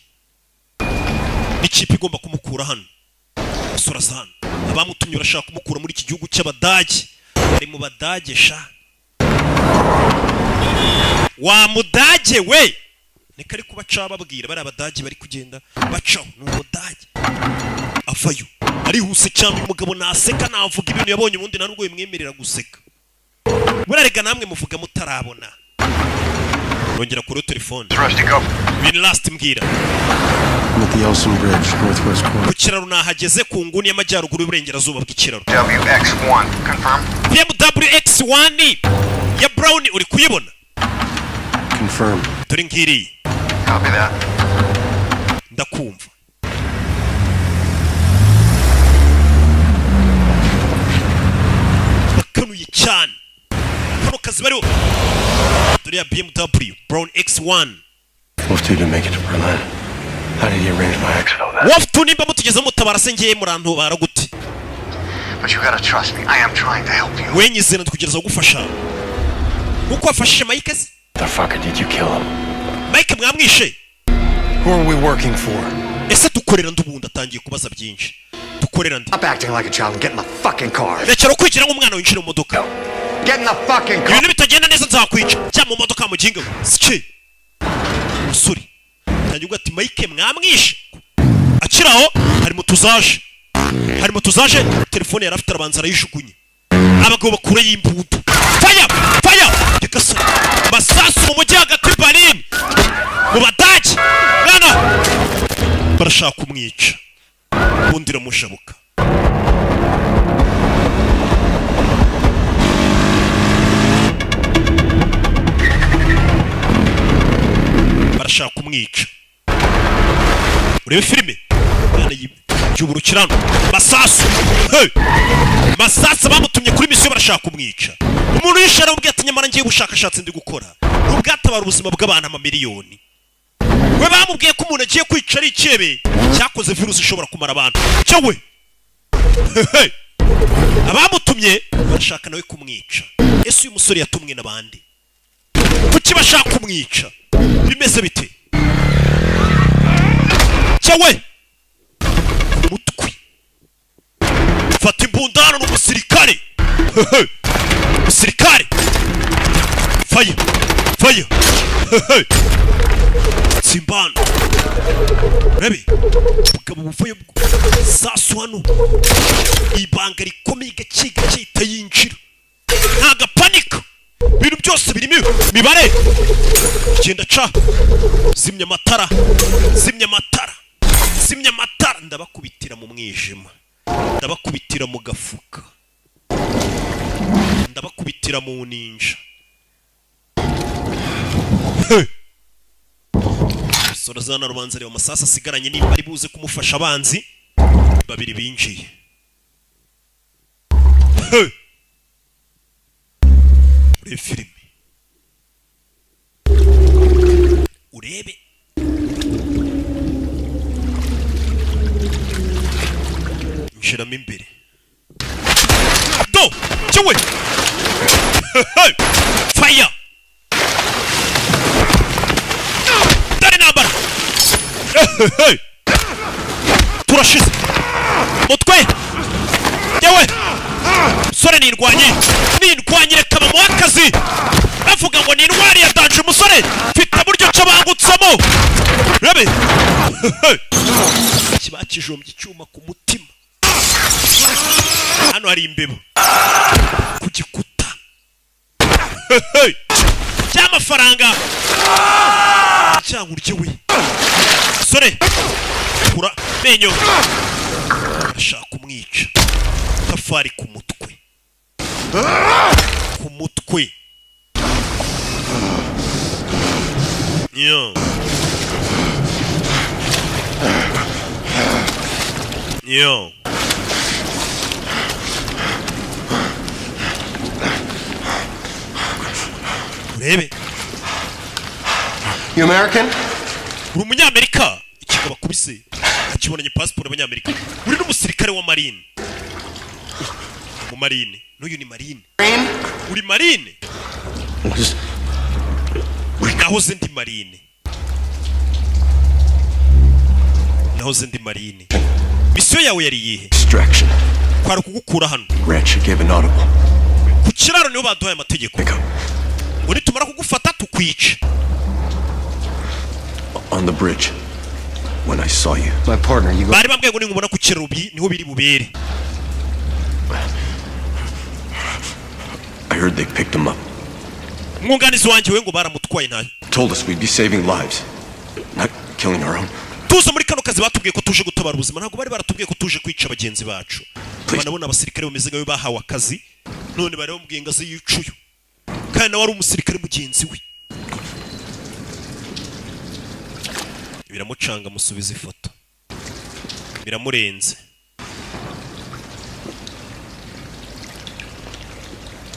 Ikipe igomba kumukura hano. Sura sana. Abamutumye urashaka kumukura muri iki gihugu cy'Abadage. Ari mu Badage sha. Wa Mudage we. Nekari kubaca babwira bari Abadage bari kugenda bacaho n'Umudage. Avayo. Arihuse cyane umugabo naseka navuga ibintu yabonye ubundi narwo yimwemerera guseka. Murarega namwe muvuga mutarabona. Nongera kuri telefone. Win last mbwira. I'm at the Elson Bridge, northwest corner. Ku kiraro nahageze ku nguni y'amajyaruguru y'uburengerazuba bw'ikiraro. WX1, confirm. WX1 ya Brown uri kuyibona? Confirm. Turi ngiri. Copy that. Ndakumva. Bakanuye cyane. Kano kazi bariho. Turi ya BMW Brown X1. Wolf 2 didn't make it to Berlin. How did he arrange my exit? Wolf 2 nimba mutugeze mutabara se ngiye murantu baragute. But you gotta trust me. I am trying to help you. Wenyizena tukugereza gufasha. Uko afashije Mike? The fucker did you kill him? Mike mwamwishe. Who are we working for? Ese dukorera ndubunda atangiye kubaza byinshi. Dukorera ndi. Stop acting like a child and get in the fucking car. Rekera kwigira nk'umwana winjira mu modoka. Get in the fucking car. Ibintu bitagenda neza nzakwica. Cya mu modoka muginga. Sike. Musuri. Tangiye ati Mike mwamwishe. Akiraho hari mutuzaje. Hari mutuzaje telefone yarafite arabanza arayijugunye. Abagabo bakure y'imbuto. Fire! Fire! Yakasa. Masasu mu mujyi hagati Berlin. Mu Badage. Bana. Barashaka kumwica. Bundira mushabuka. Barashaka kumwica. Urebe filime. Yana y'uburukirano. Masasu. Hey! Masasu bamutumye kuri mission barashaka kumwica. Umuntu yishara ubwe ati nyamara ngiye gushakashatsi ndi gukora. Ubwatabara ubuzima bw'abantu amamiliyoni. We bamubwiye ko umuntu agiye kwica ari ikebe cyakoze virusi ishobora kumara abantu. Cyawe. Hey! Abamutumye barashaka nawe kumwica. Ese uyu musore yatumwe nabandi. Kuki bashaka kumwica? Bimeze bite? Cyawe. Mutwi. Fata imbundano n'umusirikare. Musirikare. Fire. Fire. Simbano. Rebe. Bugabo buvuye sasu hano. Ibanga rikomeye gaciga cyita yinjira. Ntaga panic. Bintu byose birimo mibare. Genda ca. Zimya matara. Zimya matara. Zimya matara ndabakubitira mu mwijima. Ndabakubitira mu gafuka. Ndabakubitira mu ninja. Sorazana rubanza rero Masasa asigaranye nimba ari buze kumufasha abanzi babiri binjiye. Urebe filime. Urebe. Nshiramo imbere. Do! Cyawe! Fire! Turashize mutwe yewe sore nirwanye reka bamuha akazi bavuga ngo ni intwari yatanje umusore mfite buryo cyo Oh! Rabe! Kibakijombye icyuma ku mutima. Hano hari imbeba. Ku gikuta. Cy'amafaranga. Cyangwa urye we. Sore. Kura menyo. Ashaka kumwica. Tafari ku mutwe. Ku mutwe. Yo. Yo. Urebe. You American? Uri umunyamerika. Ikigaba kubise. Akibonanye passport y'abanyamerika. Uri n'umusirikare wa marine. Mu marine. N'uyu ni marine. Uri marine? Nahoze ndi marine. Nahoze ndi marine. Mission yawe yari yihe? Distraction. Kwara kugukura hano. Rancher gave an audible. Ku kiraro niho baduhaye amategeko. Uri tumara kugufata tukwica. On the bridge. When I saw you. My partner, you go. Bari bambwiye ngo ningubona ku kiraro niho biri bubere. I heard they picked him up. Mwunganizi wanje we ngo baramutwaye ntayo. Told us we'd be saving lives, not killing our own. Tuzo muri kano kazi batubwiye ko tuje gutabara ubuzima ntabwo bari baratubwiye ko tuje kwica abagenzi bacu. Banabona abasirikare bameze ngayo bahawe akazi none bari bamubwiye ngo aze yicuyo. Kandi nawe ari umusirikare mugenzi we. Biramucanga musubiza ifoto. Biramurenze.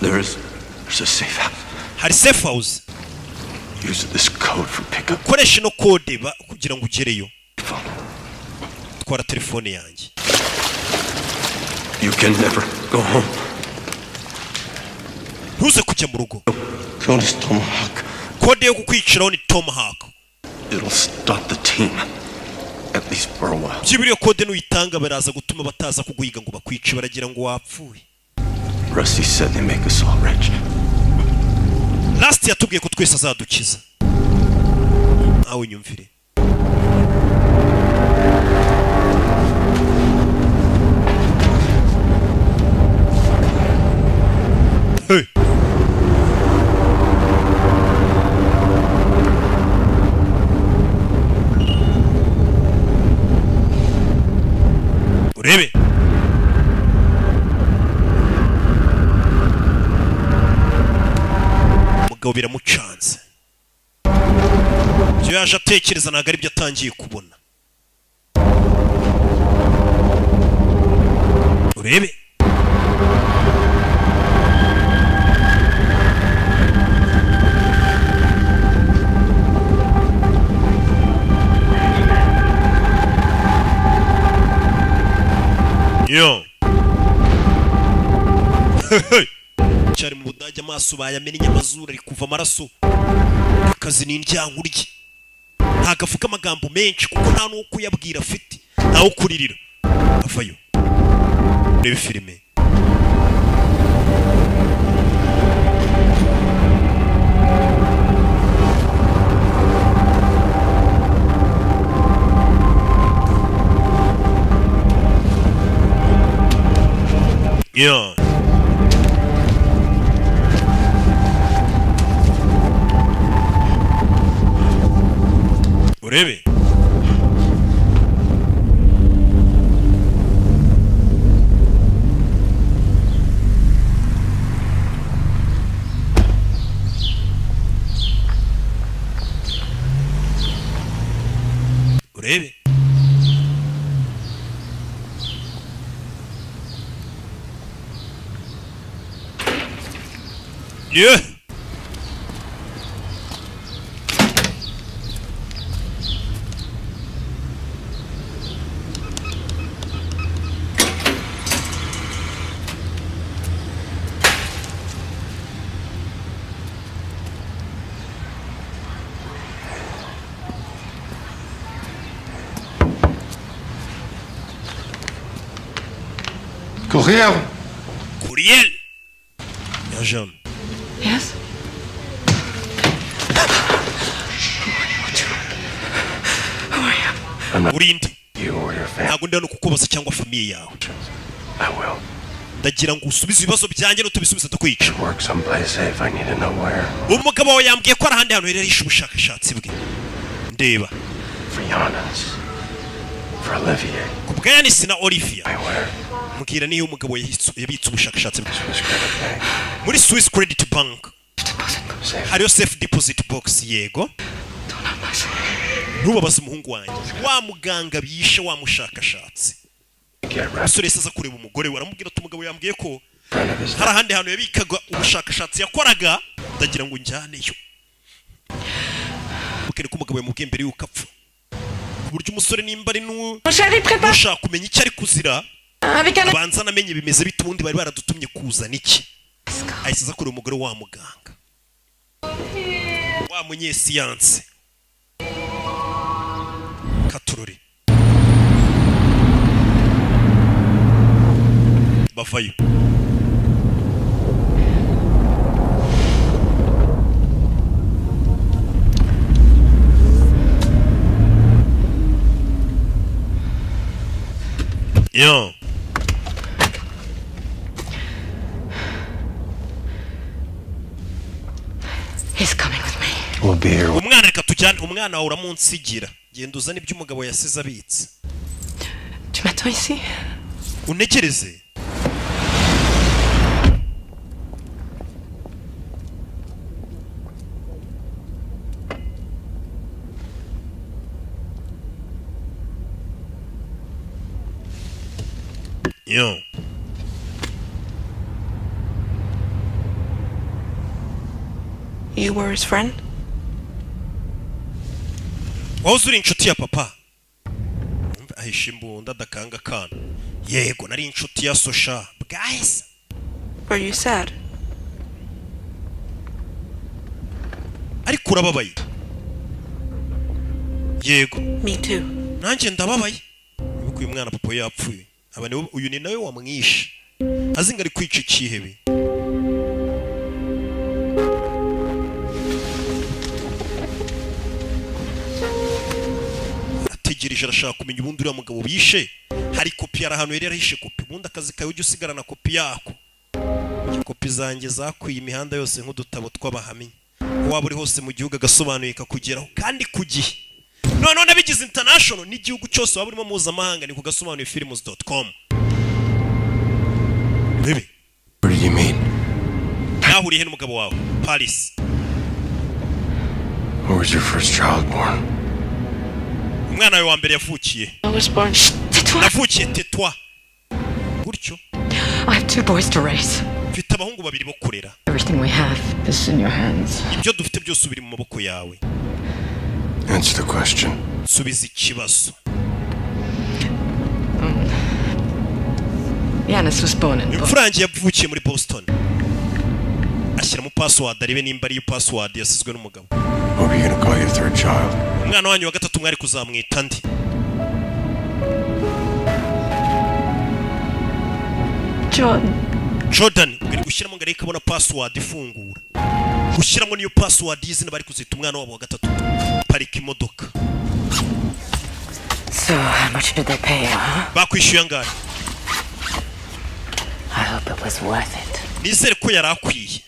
There's a safe house. Hari safe house. Use this code for pickup. Ukoresha no code kugira ngo ugereyo. Twara telefone yanjye. You can never go home. Ntuze kujya mu rugo. Code is Tomahawk. Code yo kukwiciraho ni Tomahawk. It'll stop the team. At least for a while. Byibiriyo code nuyitanga baraza gutuma bataza kuguhiga ngo bakwice baragira ngo wapfuye. Rusty said they make us all rich. Last yatubwiye ko twese azadukiza. Aho nyumvire. Hey. Urebe. Mugabo biramucanze. Byo yaje atekereza ntago ari byo atangiye kubona. Urebe. Yo. Cyari mu Budage amaso bayamena inyamazuru ari kuva amaraso. Akazi ni indyankurye. Ntagafuka amagambo menshi kuko nta nuko kuyabwira afite. Ntawo kuririra. Avayo. Rebe filime. Yo. Urebe. Urebe. Yeah. Courriel. Courriel. Yeah, Jean. Yes? urinde ntabwo ndabona kukubaza cyangwa famiye yawe ndagira ngo usubize ibibazo byanjye n'utubisubize tukwica umugabo wawe yambwiye ko ari ahandi hantu hererisha ubushakashatsi bwe ndeba ku bwa Yanisi na Olivia mubwira niyo umugabo yabitse ubushakashatsi bwe muri Swiss Credit Bank hariyo safe deposit box yego ntubabaze umuhungu wanjye wa muganga bishe wa mushakashatsi umusore aza kureba umugore we aramubwira ati umugabo yambwiye ko hari ahandi hantu yabikaga ubushakashatsi yakoraga ndagira ngo njyaneyo mubwire ko umugabo yamubwiye mbere y'uko apfa ku buryo umusore nimba ari n'ushaka kumenya icyo ari kuzira abanza namenye bimeze bite ubundi bari baradutumye kuzana iki ahise aza kureba umugore wa muganga wa munyesiyanse katururi bavayo yo He's coming with me. We'll be here. umwana reka tujyane umwana wawe uramunsigira genda uzane ibyo umugabo yasize abitse Tu m'attends ici? unegereze yo You were his friend? wahoze uri inshuti ya papa ahisha imbunda adakanga akana yego nari inshuti ya sosha bwahise Were you sad? ariko urababaye yego Me too. nanjye ndababaye nuko uyu mwana papa yapfuye uyu ni nawe wamwishe azi ngo ari kwica ikihebe ategereje arashaka kumenya ubundi uriya mugabo bishe hari kopi yari ahantu yari yarahishe kopi ubundi akazi kawe ujya usigarana kopi yako kopi zanjye zakwiye imihanda yose nk'udutabo tw'abahamya waba uri hose mu gihugu agasobanuye kakugeraho kandi ku gihe none nabigize international n'igihugu cyose waba urimo mpuzamahanga ni kugasobanuye films.com bibi Where did you meet? nahuriye n'umugabo wawe Paris Where was your first child born? umwana wawe wa mbere yavukiye I was born. navukiye tetwa gutyo I have 2 boys to raise. mfite abahungu babiri bo kurera Everything we have is in your hands. ibyo dufite byose biri mu maboko yawe Answer the question. subiza ikibazo Yanis was born in Boston. imfura yanjye yavukiye muri Boston ashyiramo password arebe nimba ariyo password yasizwe n'umugabo What are you gonna call your third child? umwana wanyu wa gatatu mwari kuzamwita ndi Jordan uri gushyiramo ngo areke abona password ifungura gushyiramo niyo password y'izina bari kuzita umwana wabo wa gatatu parika imodoka So, how much did they pay, huh? bakwishyuye angahe I hope it was worth it. nizere ko yari akwiye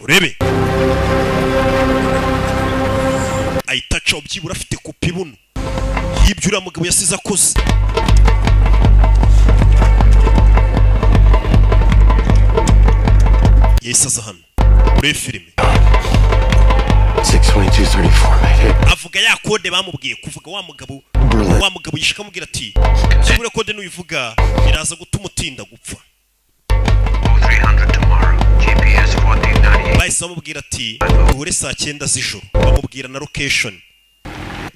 urebe ahita acaho byibura afite kopi buno y'ibyo uriya mugabo yasize akoze yahise aza hano muri filime 62234 avuga ya kode bamubwiye kuvuga wa mugabo yishika amubwira ati kibura kode nuyivuga iraza gutuma utinda gupfa 300 tomorrow. GPS 1498. bahise bamubwira ati duhure saa 9 z'ijoro bamubwira na location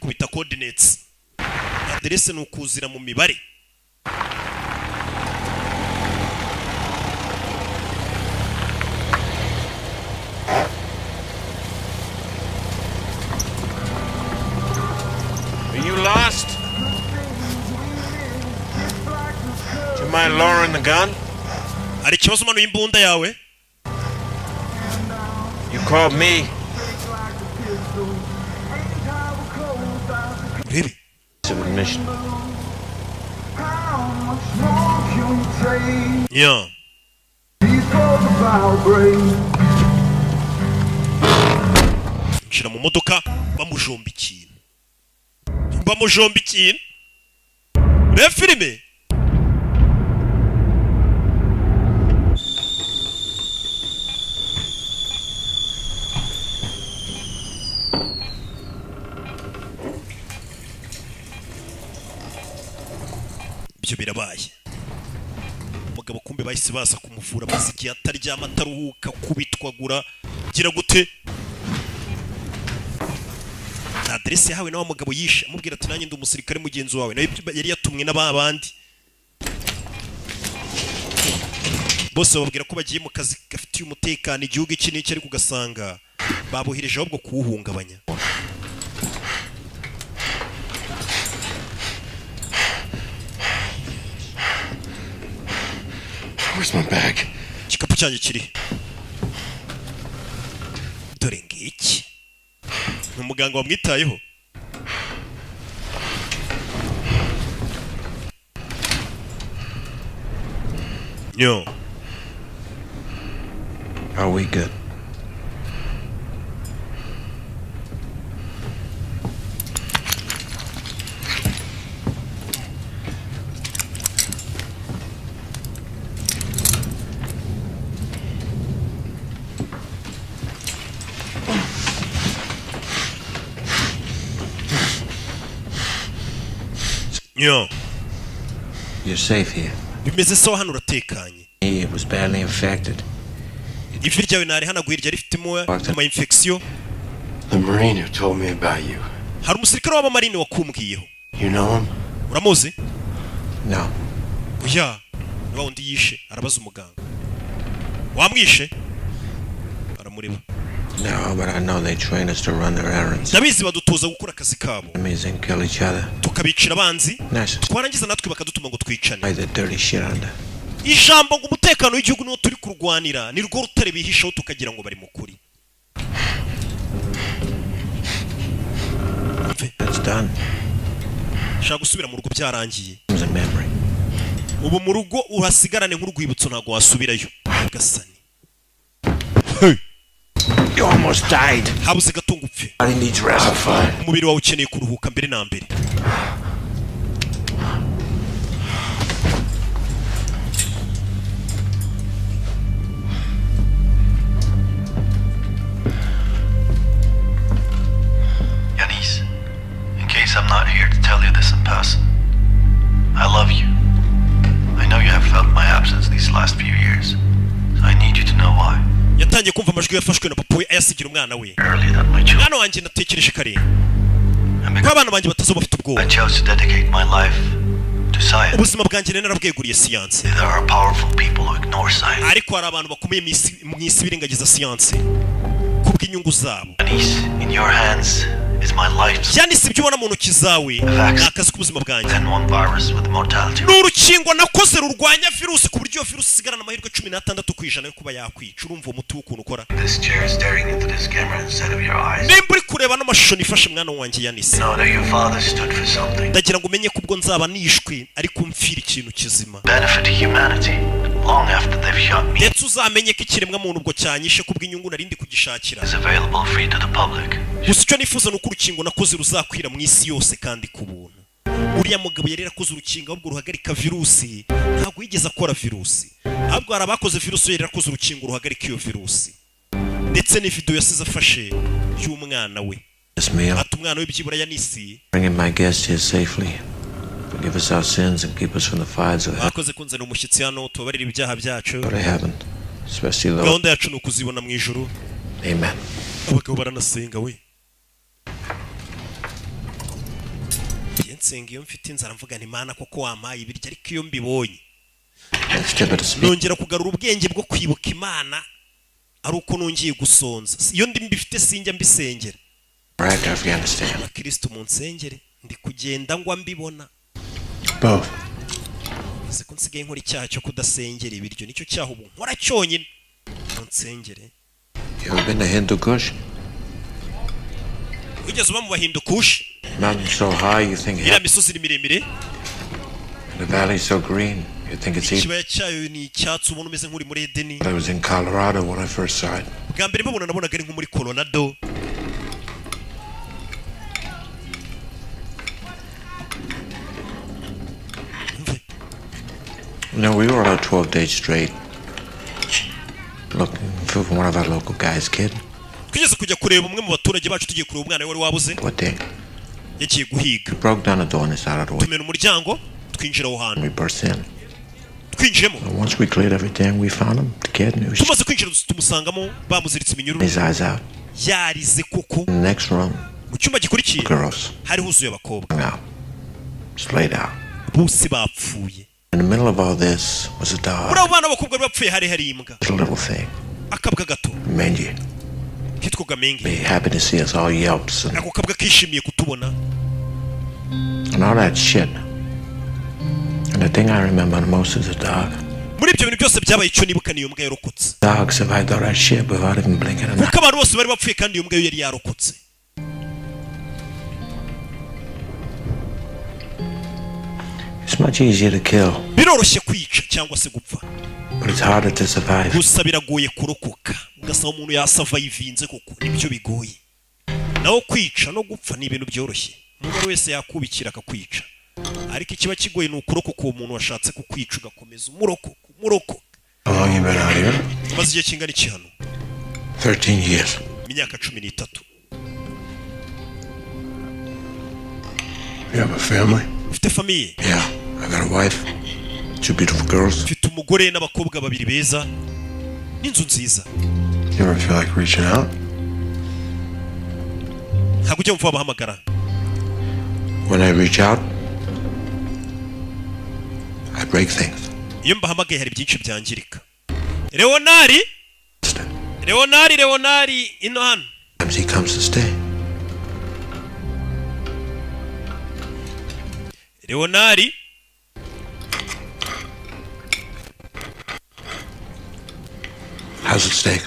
kubita coordinates aderese nukuzira mu mibare Are you lost? Do you mind lowering the gun? hari ikibazo manuye imbunda yawe called me. Really? Submission. Yeah. Nshira mu modoka bamujomba ikintu. Bamujomba ikintu. Re filime. Ibyo birabaye. Umugabo kumbe bahise baza kumuvura maze igihe ataryama ataruhuka kubitwagura gira gute adresse yahawe nawe mugabo yishe amubwira ati nanjye ndi umusirikare mugenzi wawe nawe yari yatumwe n'abandi bose bababwira ko bagiye mu kazi gafitiye umutekano igihugu iki n'iki ariko ugasanga babuhirije ahubwo kuwuhungabanya. Where's my bag? Igikapu cyanjye kiri. Dore ngiki. Umuganga wamwitayeho. Yo. Are we good? Yo. You're safe here. Bimeze so hano uratekanye. It was badly infected. Ivi ryawe nari hanaguye rya rifitemo ama infection. The Marine who told me about you. Hari umusirikare w'abamarine wakumbwiyeho. You know him? Uramuzi? No. Oya. Niba undi yishe arabaza umuganga. Wamwishe? Aramureba. No, but I know they train us to run their errands. Ndabizi badutoza gukora akazi kabo. Amazing, kill each other. Tukabicira abanzi. Nice. Twarangiza natwe bakadutuma ngo twicane. Why the dirty shit under? Ijambo ngo umutekano w'igihugu niwo turi kurwanira ni rwo rutare bihishaho tukagira ngo bari mu kuri. That's done. Shaka gusubira mu rugo byarangiye. It's a memory. Ubu mu rugo urasigarane nk'urwibutso ntago wasubirayo. Gasani. Hey. You almost died. Habuze gatunga upfe. I need rest. Umubiri wawe ukeneye kuruhuka mbere na mbere. Yanis, in case I'm not here to tell you this in person, I love you. I know you have felt my absence these last few years, so I need you to know why. Yatangiye kumva amajwi yafashwe na papa we ayasigira umwana we. Mwana wanjye natekereje kare. Ko abana banjye batazo bafite ubwoba. I chose to dedicate my life to science. Ubuzima bwanjye narabweguriye siyanse. There are powerful people who ignore science. Ariko hari abantu bakomeye mu isi birengagiza siyanse kubw'inyungu zabo. Yanis, in your hands is my life. Yanis, ibyo ubona mu ntoki zawe n'akazi k'ubuzima bwanjye. And one virus with mortality. N'urukingo nakoze rurwanya virusi ku buryo virusi isigarana amahirwe 16% yo kuba yakwica. Urumva umuti w'ukuntu ukora. This chair is staring into this camera instead of your eyes. Nimba uri kureba n'amashusho nifashe mwana wanjye Yanis. Know that your father stood for something. Ndagira ngo umenye ko ubwo nzaba nishwe ariko mfira ikintu kizima. Benefit to humanity long after they've shot me. Ndetse uzamenye ko ikiremwa muntu ubwo cyanyishe kubw'inyungu narindi kugishakira. Is available free to the public. Gusa icyo nifuza ni uko urukingo nakoze ruzakwira mu isi yose kandi ku buntu. Uriya mugabo yari yarakoze urukingo ahubwo ruhagarika virusi ntabwo yigeze akora virusi. Ahubwo hari abakoze virusi yari yarakoze urukingo ruhagarika iyo virusi. Ndetse ni video yasize afashe y'umwana we. Ati umwana we byibura Yanisi. Bringing my guests here safely. Forgive us our sins and keep us from the fires of hell. Bakoze kunzana umushyitsi hano tubabarira ibyaha byacu. But I haven't. Especially though. Gahunda yacu ni ukuzibona mu ijuru. Amen. Abagabo baranasenga we. Yensenga iyo mfite inzara mvuga nti Mana koko wampaye ibiryo ariko iyo mbibonye. Nongera kugarura ubwenge bwo kwibuka Imana ari uko nongeye gusonza. Iyo ndi mbifite sinjya mbisengera. Right, Afghanistan. Kristo mu nsengere ndi kugenda ngwa mbibona. Both. Ese ko nsigaye nkora icyaha cyo kudasengera ibiryo nicyo cyaho ubu nkora cyonyine. Mu nsengere. You ever been to Hindu Kush? Wigeze uba mu Bahindu Kush? Mountain so high you think iriya misozi ni miremire, the valley so green you think it's Eden. ikibaya cyayo ni icyatsi ubona umeze nk'uri muri Edeni. I was in Colorado when I first saw it. Bwa mbere mbabona nabonaga ari nko muri Colorado. No, we were out 12 days straight looking for one of our local guys, kid. Twigeze kujya kureba umwe mu baturage bacu, tugiye kureba umwana wari wabuze. What day? Yagiye guhiga. Broke down the door on the side of the way. Tumena umuryango twinjira aho hantu. We burst in. Twinjiyemo. Once we cleared everything, we found him. The kid knew. Tumaze kwinjira tumusangamo bamuziritse iminyururu. His eyes out. Yarize koko. In the next room. Mu cyumba gikurikiye. Girls. Hari huzuye abakobwa. Out. Splayed out. Bose bapfuye. In the middle of all this was a dog. Muri abo bana b'abakobwa bapfuye hari imbwa. A little thing. Akabwa gato. Mengi. Kitwaga Mengi. Be happy to see us all yelps. Ako kabwa kishimiye kutubona. And all that shit. And the thing I remember the most is the dog. Muri ibyo bintu byose byabaye icyo nibuka niyo mbwa yarokotse. Dog survived all that shit without even blinking an eye. Kuko abantu bose bari bapfuye kandi iyo mbwa yo yari yarokotse. It's much easier to kill. Biroroshye kwica cyangwa se gupfa. But it's harder to survive. Gusa biragoye kurokoka. Ugasaba umuntu yasavayivinze koko nibyo bigoye. Naho kwica no gupfa ni ibintu byoroshye. Umuntu wese yakubikira akakwica. Ariko ikiba kigoye ni ukurokoka uwo muntu washatse kukwica ugakomeza umurokoka. How long you been out here? Maze igihe kingana iki hano? 13 years. Imyaka 13. You have a family? Ufite famille? Yeah, I got a wife. 2 beautiful girls. Ufite umugore n'abakobwa babiri beza. N'inzu nziza. You ever feel like reaching out? Ntabwo ujya mvuba bahamagara. When I reach out, I break things. Iyo mbahamagaye hari byinshi byangirika. Leonari ino hano. Sometimes he comes to stay. Leonari How's it steak?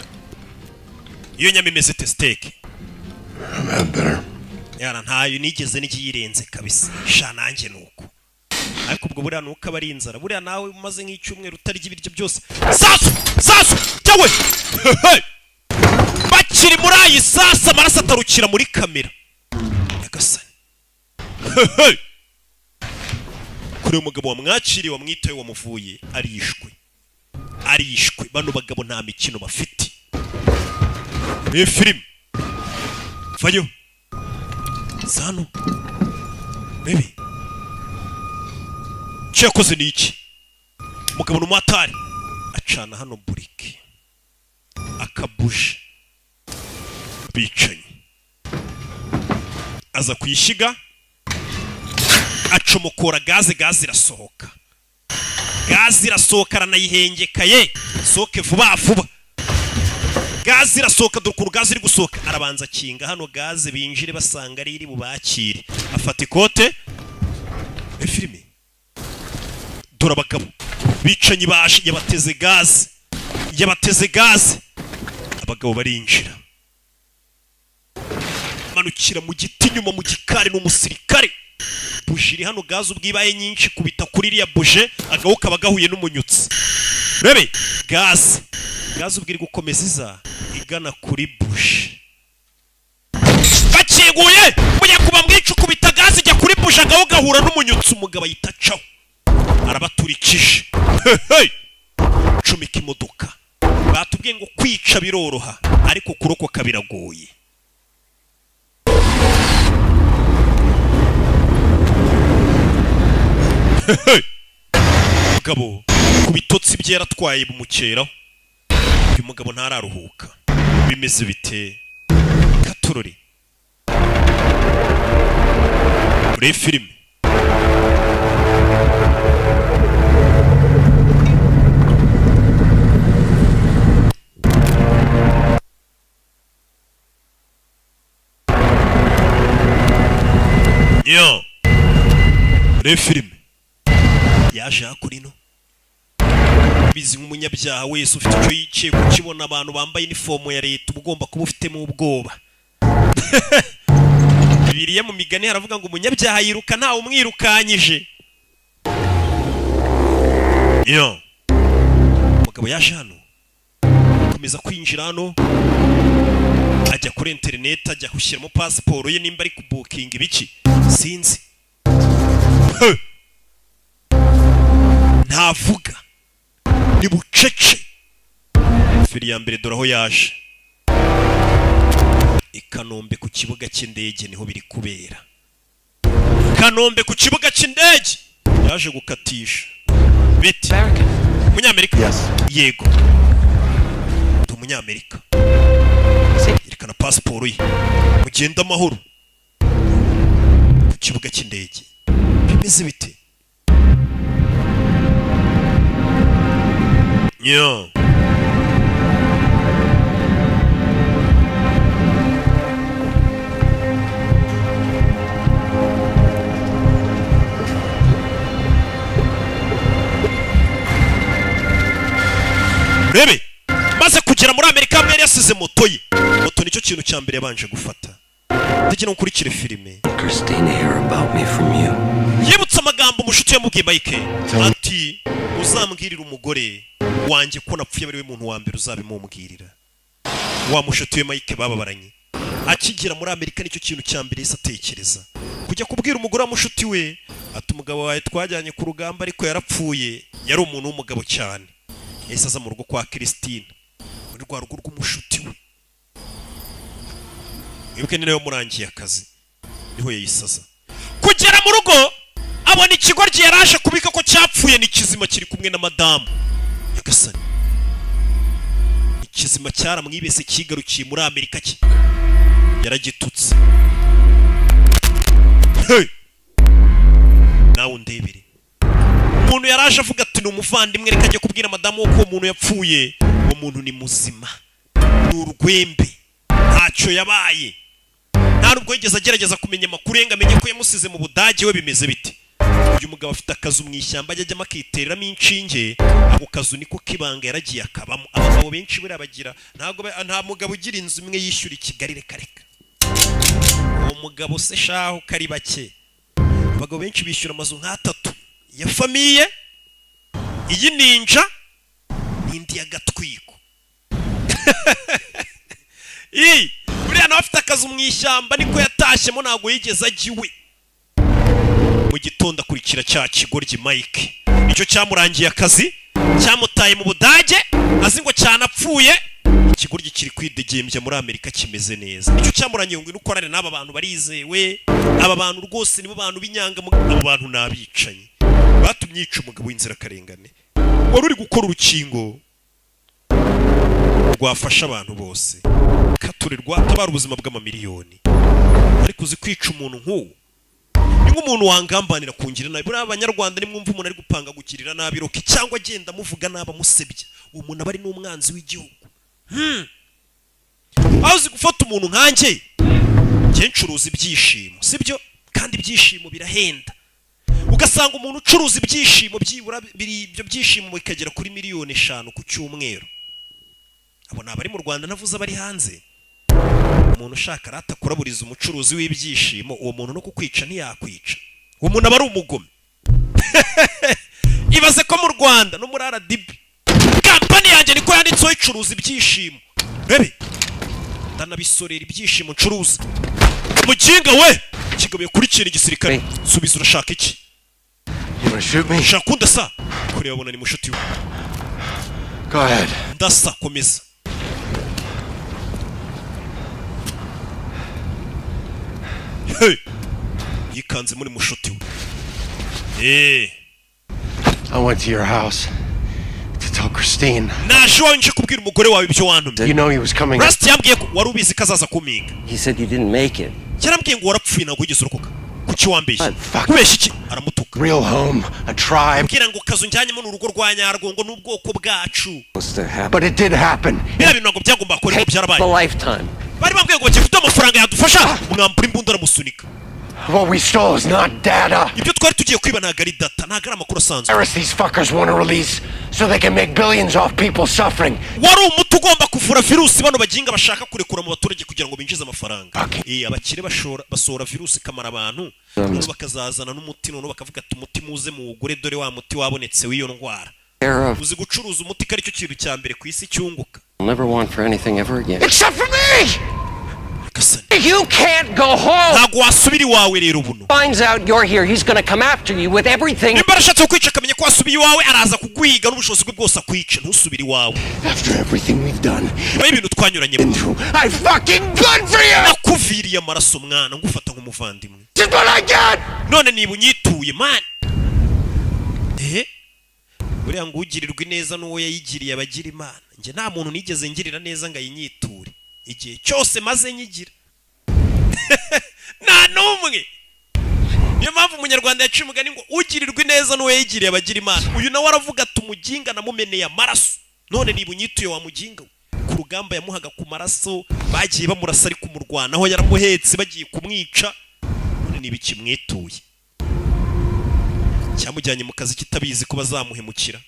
iyo nyama imeze te steak. I've had better. Yana ntayo nigeze n'ikiyirenze kabisa. Sha nanjye nuko. Ariko ubwo buriya nuko aba ari inzara. Buriya nawe umaze nk'icyumweru utarya ibiryo byose. Sasu cyawe. Bakiri muri ayi sasa amaraso atarukira muri kamera. Yagasani. Kuri umugabo wamwakiriye wamwitaye wamuvuye arishwe. Bano bagabo nta mikino bafite. Ni film. Vayo. Sano. Baby. Cyakoze ni iki? Umugabo n'umwatari acana hano buriki. Akabuje. Bicanye. Aza kuyishiga. Acomokora gaze irasohoka. Gaze irasohoka aranayihengekaye. Soke vuba. Gaze irasohoka dukuru gaze iri gusohoka. Arabanza kinga hano gaze binjire basanga ari iri bubakire. Afata ikote. Filime. Dora abagabo. Bicanye baje yabateze gaze. Abagabo barinjira. Manukira mu giti nyuma mu gikari n'umusirikare. Buje iri hano gaze ubwibaye nyinshi kubita kuri iriya buje agahuka bagahuye n'umunyutsi. Rebe gaze ubwiri gukomeza iza igana kuri buje. Bakiguye muya kuba mwica kubita gaze ijya kuri buje agahuka gahura n'umunyutsi umugabo yitacaho. Arabaturikije. Cumika imodoka. Batubwiye ngo kwica biroroha ariko kurokoka biragoye. Mugabo kubitotsi byeratwaye bumukeraho. Uyu mugabo ntararuhuka. Bimeze bite? Katurori. Ure filime. Yo. Ure filime. Yaje hakurino. urabizi nk'umunyabyaha wese ufite icyo yicaye kukibona abantu bambaye inifomo ya leta uba ugomba kuba ufitemo ubwoba. Bibiliya mu migani haravuga ngo umunyabyaha yiruka ntawe umwirukanyije. Yo umugabo yaje hano akomeza kwinjira hano ajya kuri internet ajya gushyiramo passport ye nimba ari kubukinga ibiki sinzi. Ntavuga ni bucece. Fili ya mbere dore aho yaje i Kanombe ku kibuga cy'indege niho biri kubera. Kanombe ku kibuga cy'indege yaje gukatisha biti. Umunyamerika? Yes. Yego umunyamerika yerekana passport ye mugenda amahoro ku kibuga cy'indege. Bimeze bite? Yo Rebe maze kugera muri Amerika mwere yasize moto ye. Moto nicyo kintu cya mbere yabanje gufata. Tujye no kurikira filime. Christine hear about me from you. Yibutsa amagambo mushuti yamubwiye Mike ati uzambwirira umugore wanjye ko napfuye ari we muntu wa mbere uzabimumubwirira. Wa mushuti we Mike bababaranye akigera muri Amerika nicyo kintu cya mbere yise atekereza kujya kubwira umugore wa mushuti we ati umugabo wawe twajyanye ku rugamba ariko yarapfuye. Yari umuntu w'umugabo cyane. Yahise aza mu rugo kwa Christine muri rwa rugo rw'umushuti we. Wibuke ni nayo murangiye akazi niho yayisaza kugera mu rugo abona ikigoryi yaraje kubika ko cyapfuye ni kizima kiri kumwe na madamu Yagasani. Ikizima cyaramwibese kigarukiye muri Amerika ki yaragitutse. Hey! Nawe undebere umuntu yaraje avuga ati ni umuvandimwe reka ajye kubwira madamu ko umuntu yapfuye. Uwo muntu ni muzima ni urwembe ntacyo yabaye. Nta nubwo yigeze agerageza kumenya amakuru yenga amenye ko yamusize mu Budage we bimeze biti. Uyu mugabo afite akazu mu ishyamba ajyamo akitereramo inshinge. Ako kazu niko kibanga yaragiye akabamo. Abagabo benshi buri abagira nta mugabo ugira inzu imwe yishyura i Kigali reka reka. Uwo mugabo se shaho kari bake. Abagabo benshi bishyura amazu nk'atatu ya famiye iyi ninja n'indi ya gatwiko. Buriya nawe afite akazu mu ishyamba niko yatashyemo ntabwo yigeze agiwe. Mu gitondo akurikira cya kigoryi Mike nicyo cyamurangiye akazi cyamutaye mu Budage azi ngo cyanapfuye. Ikigoryi kiri kwidegembya muri Amerika kimeze neza. Nicyo cyamurangiye ngo inukorane n'aba bantu barizewe. Aba bantu rwose nibo bantu b'inyanga. Abo bantu nabicanye batumye yica umugabo w'inzira karengane wari uri gukora urukingo rwafasha abantu bose katurirwa tabara ubuzima bw'amamiliyoni. Ariko uzi kwica umuntu nk'uwo ni nk'umuntu wangambanira kungira nabi. Buriya abanyarwanda nimwumva umuntu ari gupanga gukirira nabi roki cyangwa agenda amuvuga nabi amusebya uwo muntu aba ari n'umwanzi w'igihugu. Aho uzi gufata umuntu nkanjye njye ncuruza ibyishimo sibyo kandi ibyishimo birahenda. Ugasanga umuntu ucuruza ibyishimo byibura ibyo byishimo bikagera kuri miliyoni 5 ku cyumweru. Abo nabari mu Rwanda navuze abari hanze. Umuntu ushaka rata kuraburiza umucuruzi w'ibyishimo uwo muntu no kukwica ntiyakwica. Uwo muntu aba ari umugome. Ibaze ko mu Rwanda no muri RDB kampani yanjye niko yanditseho icuruza ibyishimo. Bebe ndanabisorera ibyishimo ncuruza. Mukinga we kigabe kuri kiri gisirikare subiza urashaka iki? You wanna shoot me? Shakunda sa kuri yabona ni mushuti we. Go ahead. Ndasa komeza. Hey. Yikanze muri mushuti we. I went to your house to tell Christine. Naje kubwira umugore wawe ibyo wantumye. You know he was coming. Rust yambwiye ko wari ubizi kazaza kuminga. He said you didn't make it. Yarambwiye ngo warapfuye nago ugeze urokoka. Kuki wambeshye? Kubeshya iki? Aramutuka. Real home, a tribe. Mbwira ngo kazu njyanyemo n'urugo rwa Nyarwo ngo n'ubwoko bwacu. But it did happen. Bira bintu ngo byagomba kora ko byarabaye. A lifetime. Bari bambwiye ngo gifite amafaranga yadufasha mwambura imbunda aramusunika. What we stole is not data. ibyo twari tugiye kwiba ntabwo ari data, ntabwo ari amakuru asanzwe. Virus these fuckers want to release so they can make billions off people suffering. wari umuti ugomba kuvura virusi bano baginga bashaka kurekura mu baturage kugira ngo binjize amafaranga. Abakire basohora virusi kamara abantu none bakazazana n'umuti none bakavuga ati umuti muze muwugure dore wa muti wabonetse w'iyo ndwara. Uzi gucuruza umuti kari cyo kintu cya mbere ku isi cyunguka. I'll never want for anything ever again. Except for me! You can't go home! Ntabwo wasubira iwawe rero buno. Finds out you're here, he's gonna come after you with everything. Nimba arashatse kukwica akamenya ko wasubiye iwawe araza kugwiga n'ubushobozi bwe bwose akwica, ntusubire iwawe. After everything we've done, ibintu twanyuranye I fucking good for you! Nakuviriye amaraso mwana ngufata nk'umuvandimwe. Just what I got! None niba unyituye man. Buriya ngo ugirirwe neza n'uwo yayigiriye abagira Imana. Nge nta muntu nigeze ngirira neza ngo ayinyiture. Igihe cyose maze nyigira. Nta n'umwe. Niyo mpamvu umunyarwanda yaciye umugani ngo ugirirwe neza n'uwo yayigiriye abagira Imana. Uyu nawe aravuga ati umuginga namumeneye amaraso. None niba unyituye wa muginga ku rugamba yamuhaga ku maraso bagiye bamurasa ari kumurwana aho yaramuhetse bagiye kumwica. None niba ikimwituye. Cyamujyanye mu kazi kitabizi ko bazamuhemukira.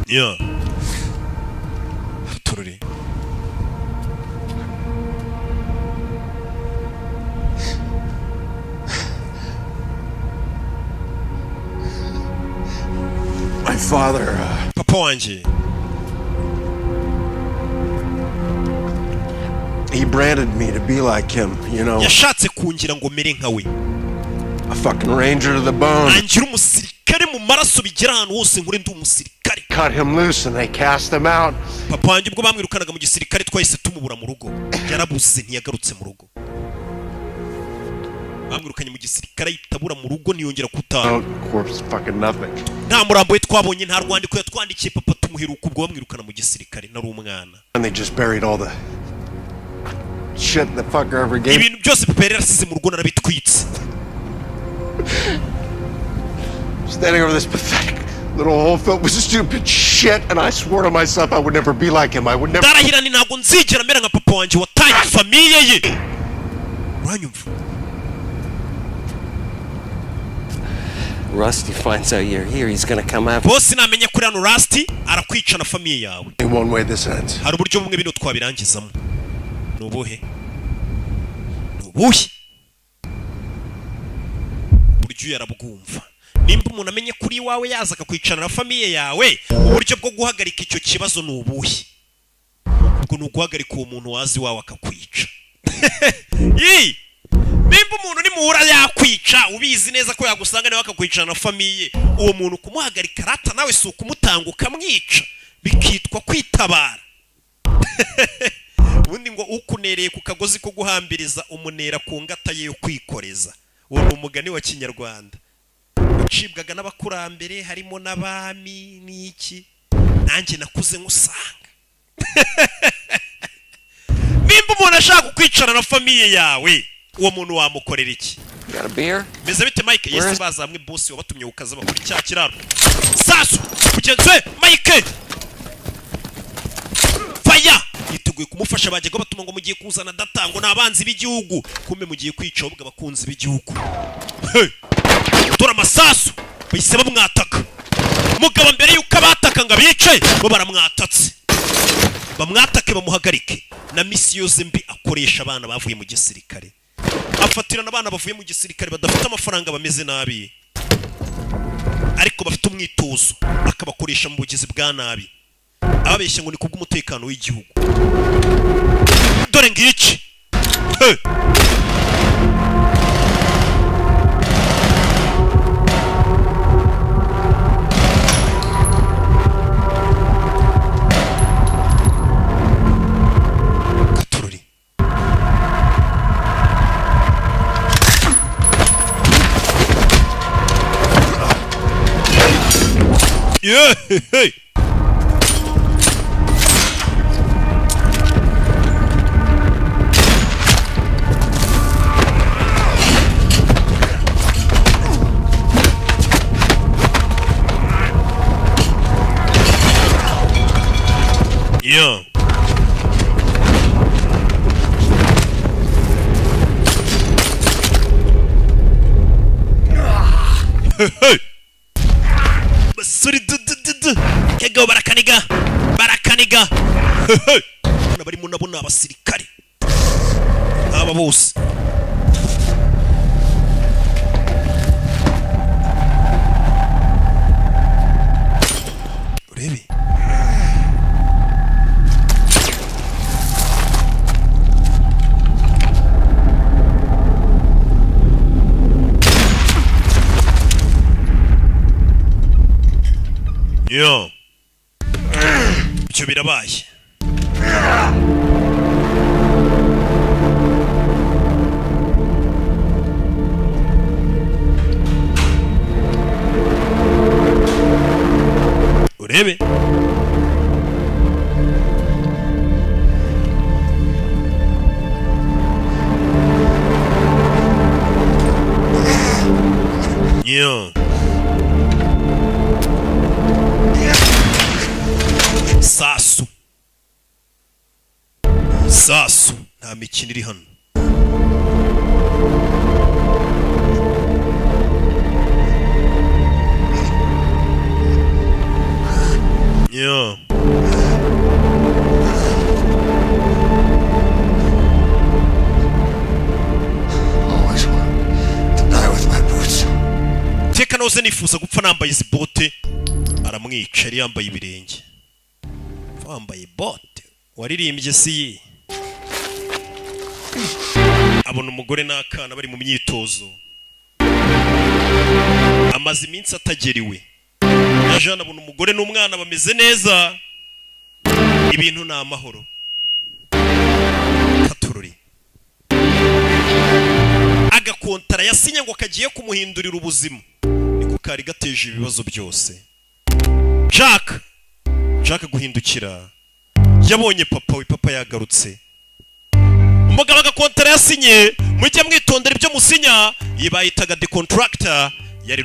Yeah. Tururi. My father, Papa wanje. He branded me to be like him, you know. Yashatse kungira ngo mere nka we. A fucking ranger to the bone. Angira umusirikare mu maraso bigira ahantu hose nkuri ndi umusirikare. Cut him loose and they cast him out. Papa wanje ubwo bamwirukanaga mu gisirikare twahise tumubura mu rugo. Yarabuze ntiyagarutse mu rugo. Bamwirukanye mu gisirikare yitabura mu rugo niyongera kutaha. Corpse fucking nothing. Nta murambo we twabonye nta rwandiko yatwandikiye papa tumuheruka ubwo bamwirukana mu gisirikare nari umwana. And they just buried all the shit the fucker ever gave. Ibintu byose papa yarasize mu rugo narabitwitse. Standing over this pathetic little hole filled with stupid shit, and I swore to myself I would never be like him. I would never. Darahira ni ntabwo nzigera mera nka papa wanje wataye famiye ye. Uranyumva? Rusty finds out you're here, he's gonna come after. Boss namenye kuri hano Rusty arakwica na famiye yawe. In one way this ends. Hari uburyo bumwe bino twabirangizamo. Nubuhe? Nubuhe? Buryo yarabwumva. Nimba umuntu amenye kuri wawe yaza akakwicara na famiye yawe, uburyo bwo guhagarika icyo kibazo nubuhe? Ubwo nuguhagarika uwo muntu wazi wawe akakwica. Nimba umuntu ni muhura yakwica ubizi neza ko yagusanga nawe akakwicara na famiye, uwo muntu kumuhagarika rata nawe si ukumutanga ukamwica bikitwa kwitabara. Ubundi ngo ukunereye ku kagozi ko guhambiriza umunera ku ngata ye yo kwikoreza. Uwo ni umugani wa Kinyarwanda ucibwaga n'abakurambere harimo n'abami n'iki. Nanjye nakuze nkusanga. Nimba umuntu ashaka kukwicara na famiye yawe, uwo muntu wamukorera iki? Got a beer? Meze bite Mike? Yes bazamwe boss wabatumye ukaza bakuri cya kiraro. Sasu kugenze Mike. Fire! Yiteguye kumufasha baje go batuma ngo mugiye kuzana datango n'abanzi b'igihugu. Kumbe mugiye kwica ubwo abakunzi b'igihugu. Tura masasu bahise bamwataka. Mugabo mbere yuko abataka ngo bice bo baramwatatse. Bamwatake bamuhagarike. Na misi yose mbi akoresha abana bavuye mu gisirikare. Afatirana abana bavuye mu gisirikare badafite amafaranga bameze nabi. Ariko bafite umwitozo akabakoresha mu bugizi bwa nabi. Ababeshya ngo ni kubw'umutekano w'igihugu. Dore ngiki. Katururi. Yeah, hey. Yeah. basuri kego barakaniga bana barimo nabo n'abasirikare aba bose urebe yo icyo birabaye urebe yo sasu nta mikino iri hano yo Always want to die with my boots. teka noze nifuza gupfa nambaye izi bote aramwica yari yambaye ibirenge wambaye bote waririmbye si abona umugore n'akana bari mu myitozo amaze iminsi atageriwe yajana abona umugore n'umwana bameze neza ibintu na amahoro katururi agakontara yasinye ngo kagiye kumuhindurira ubuzima niko kari gateje ibibazo byose Jack guhindukira yabonye papa yagarutse umugabo agakontara yasinye mujye mwitondera ibyo musinya yibayitaga the contractor yari